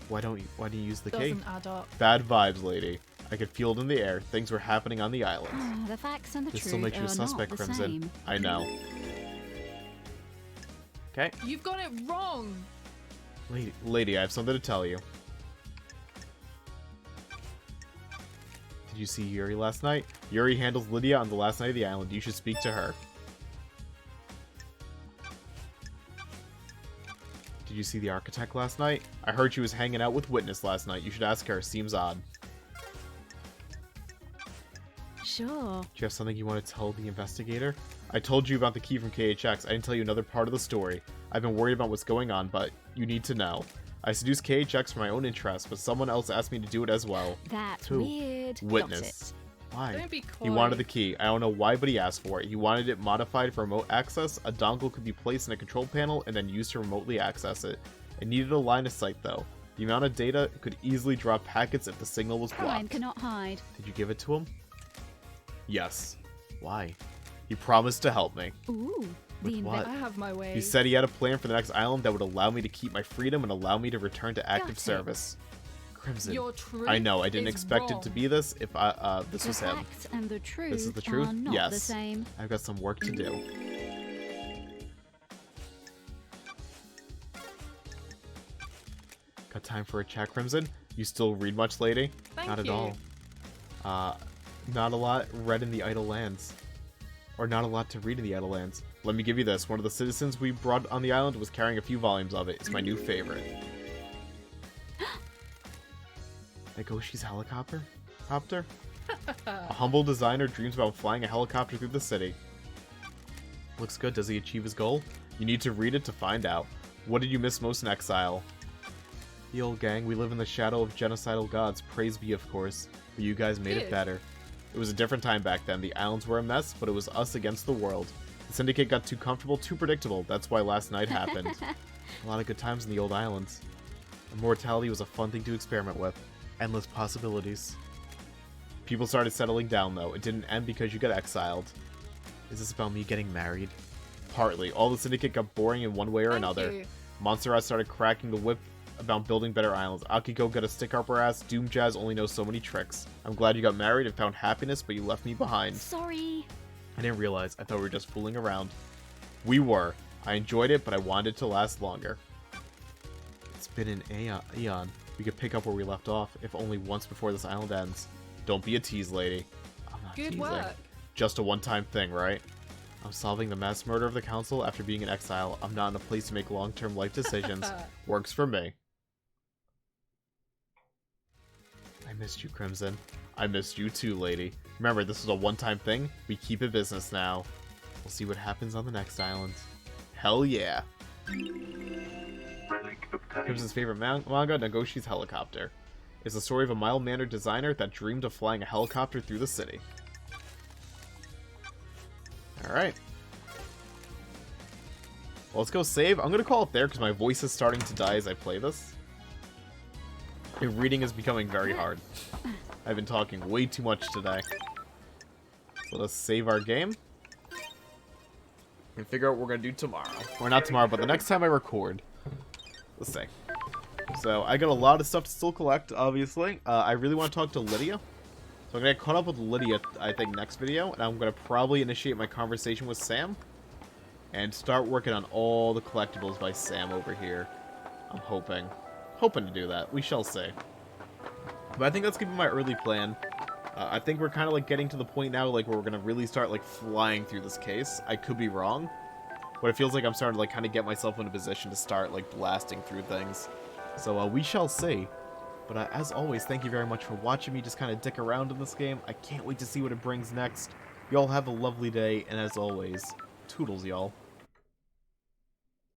Speaker 1: Why do you use the key?
Speaker 7: Doesn't add up.
Speaker 1: Bad vibes, lady. I could feel it in the air. Things were happening on the island.
Speaker 3: The facts and the
Speaker 1: This
Speaker 3: truth
Speaker 1: still makes you a
Speaker 3: are
Speaker 1: suspect,
Speaker 3: not the
Speaker 1: Crimson.
Speaker 3: same.
Speaker 1: I know. Okay.
Speaker 7: You've got it wrong.
Speaker 1: Lady, I have something to tell you. Did you see Yuri last night? Yuri handles Lydia on the last night of the island. You should speak to her. Did you see the architect last night? I heard she was hanging out with Witness last night. You should ask her. Seems odd.
Speaker 3: Sure.
Speaker 1: Do you have something you want to tell the investigator? I told you about the key from KHX. I didn't tell you another part of the story. I've been worried about what's going on, but you need to know. I seduced KHX for my own interest, but someone else asked me to do it as well.
Speaker 3: That's
Speaker 1: Who?
Speaker 3: weird. Got
Speaker 1: Witness.
Speaker 3: it.
Speaker 1: Why?
Speaker 7: Don't be
Speaker 1: He
Speaker 7: coy.
Speaker 1: wanted the key. I don't know why, but he asked for it. He wanted it modified for remote access. A dongle could be placed in a control panel and then used to remotely access it. It needed a line of sight, though. The amount of data could easily drop packets if the signal was
Speaker 3: Crime
Speaker 1: blocked.
Speaker 3: cannot hide.
Speaker 1: Did you give it to him? Yes. Why? He promised to help me.
Speaker 3: Ooh.
Speaker 1: With
Speaker 3: The
Speaker 1: what?
Speaker 7: I have my way.
Speaker 1: He said he had a plan for the next island that would allow me to keep my freedom and allow me to return to active
Speaker 3: Got it.
Speaker 1: service. Crimson.
Speaker 7: Your truth
Speaker 1: I know, I didn't
Speaker 7: is
Speaker 1: expect it to
Speaker 7: wrong.
Speaker 1: be this if this
Speaker 3: The
Speaker 1: was him.
Speaker 3: facts and the truth,
Speaker 1: This is the truth?
Speaker 3: are not
Speaker 1: Yes.
Speaker 3: the same.
Speaker 1: I've got some work to do. Got time for a chat, Crimson? You still read much, lady?
Speaker 7: Thank
Speaker 1: Not at
Speaker 7: you.
Speaker 1: all. Not a lot read in the Idle Lands. Or not a lot to read in the Idle Lands. Let me give you this. One of the citizens we brought on the island was carrying a few volumes of it. It's my new favorite. Negoshi's helicopter? Copter? A humble designer dreams about flying a helicopter through the city. Looks good. Does he achieve his goal? You need to read it to find out. What did you miss most in exile? The old gang. We live in the shadow of genocidal gods. Praise be, of course. But you guys made it
Speaker 7: Good.
Speaker 1: better. It was a different time back then. The islands were a mess, but it was us against the world. The Syndicate got too comfortable, too predictable. That's why last night happened. A lot of good times in the old islands. Immortality was a fun thing to experiment with. Endless possibilities. People started settling down, though. It didn't end because you got exiled. Is this about me getting married? Partly. All the Syndicate got boring in one way or
Speaker 7: Thank
Speaker 1: another.
Speaker 7: you.
Speaker 1: Montserrat started cracking the whip about building better islands. Akiko got a stick up her ass. Doom Jazz only knows so many tricks. I'm glad you got married and found happiness, but you left me behind.
Speaker 3: Sorry.
Speaker 1: I didn't realize. I thought we were just fooling around. We were. I enjoyed it, but I wanted it to last longer. It's been an eon. We could pick up where we left off, if only once before this island ends. Don't be a tease, lady. I'm not
Speaker 7: Good
Speaker 1: teasing.
Speaker 7: work.
Speaker 1: Just a one-time thing, right? I'm solving the mass murder of the council after being in exile. I'm not in a place to make long-term life decisions. Works for me. I missed you, Crimson. I missed you too, lady. Remember, this is a one-time thing. We keep it business now. We'll see what happens on the next island. Hell yeah.
Speaker 6: Relic obtained.
Speaker 1: Crimson's favorite manga, Negoshi's Helicopter. It's the story of a mild-mannered designer that dreamed of flying a helicopter through the city. Alright. Well, let's go save. I'm gonna call it there because my voice is starting to die as I play this. And reading is becoming very hard. I've been talking way too much today. So let's save our game. And figure out what we're gonna do tomorrow. Or not tomorrow, but the next time I record. Let's see. So, I got a lot of stuff to still collect, obviously. I really want to talk to Lydia. So I'm going to get caught up with Lydia, I think, next video. And I'm going to probably initiate my conversation with Sam. And start working on all the collectibles by Sam over here. I'm hoping. Hoping to do that. We shall see. But I think that's going to be my early plan. I think we're kind of like getting to the point now like where we're going to really start like flying through this case. I could be wrong. But it feels like I'm starting to like kind of get myself in a position to start like blasting through things. So we shall see. But as always, thank you very much for watching me just kind of dick around in this game. I can't wait to see what it brings next. Y'all have a lovely day, and as always, toodles, y'all.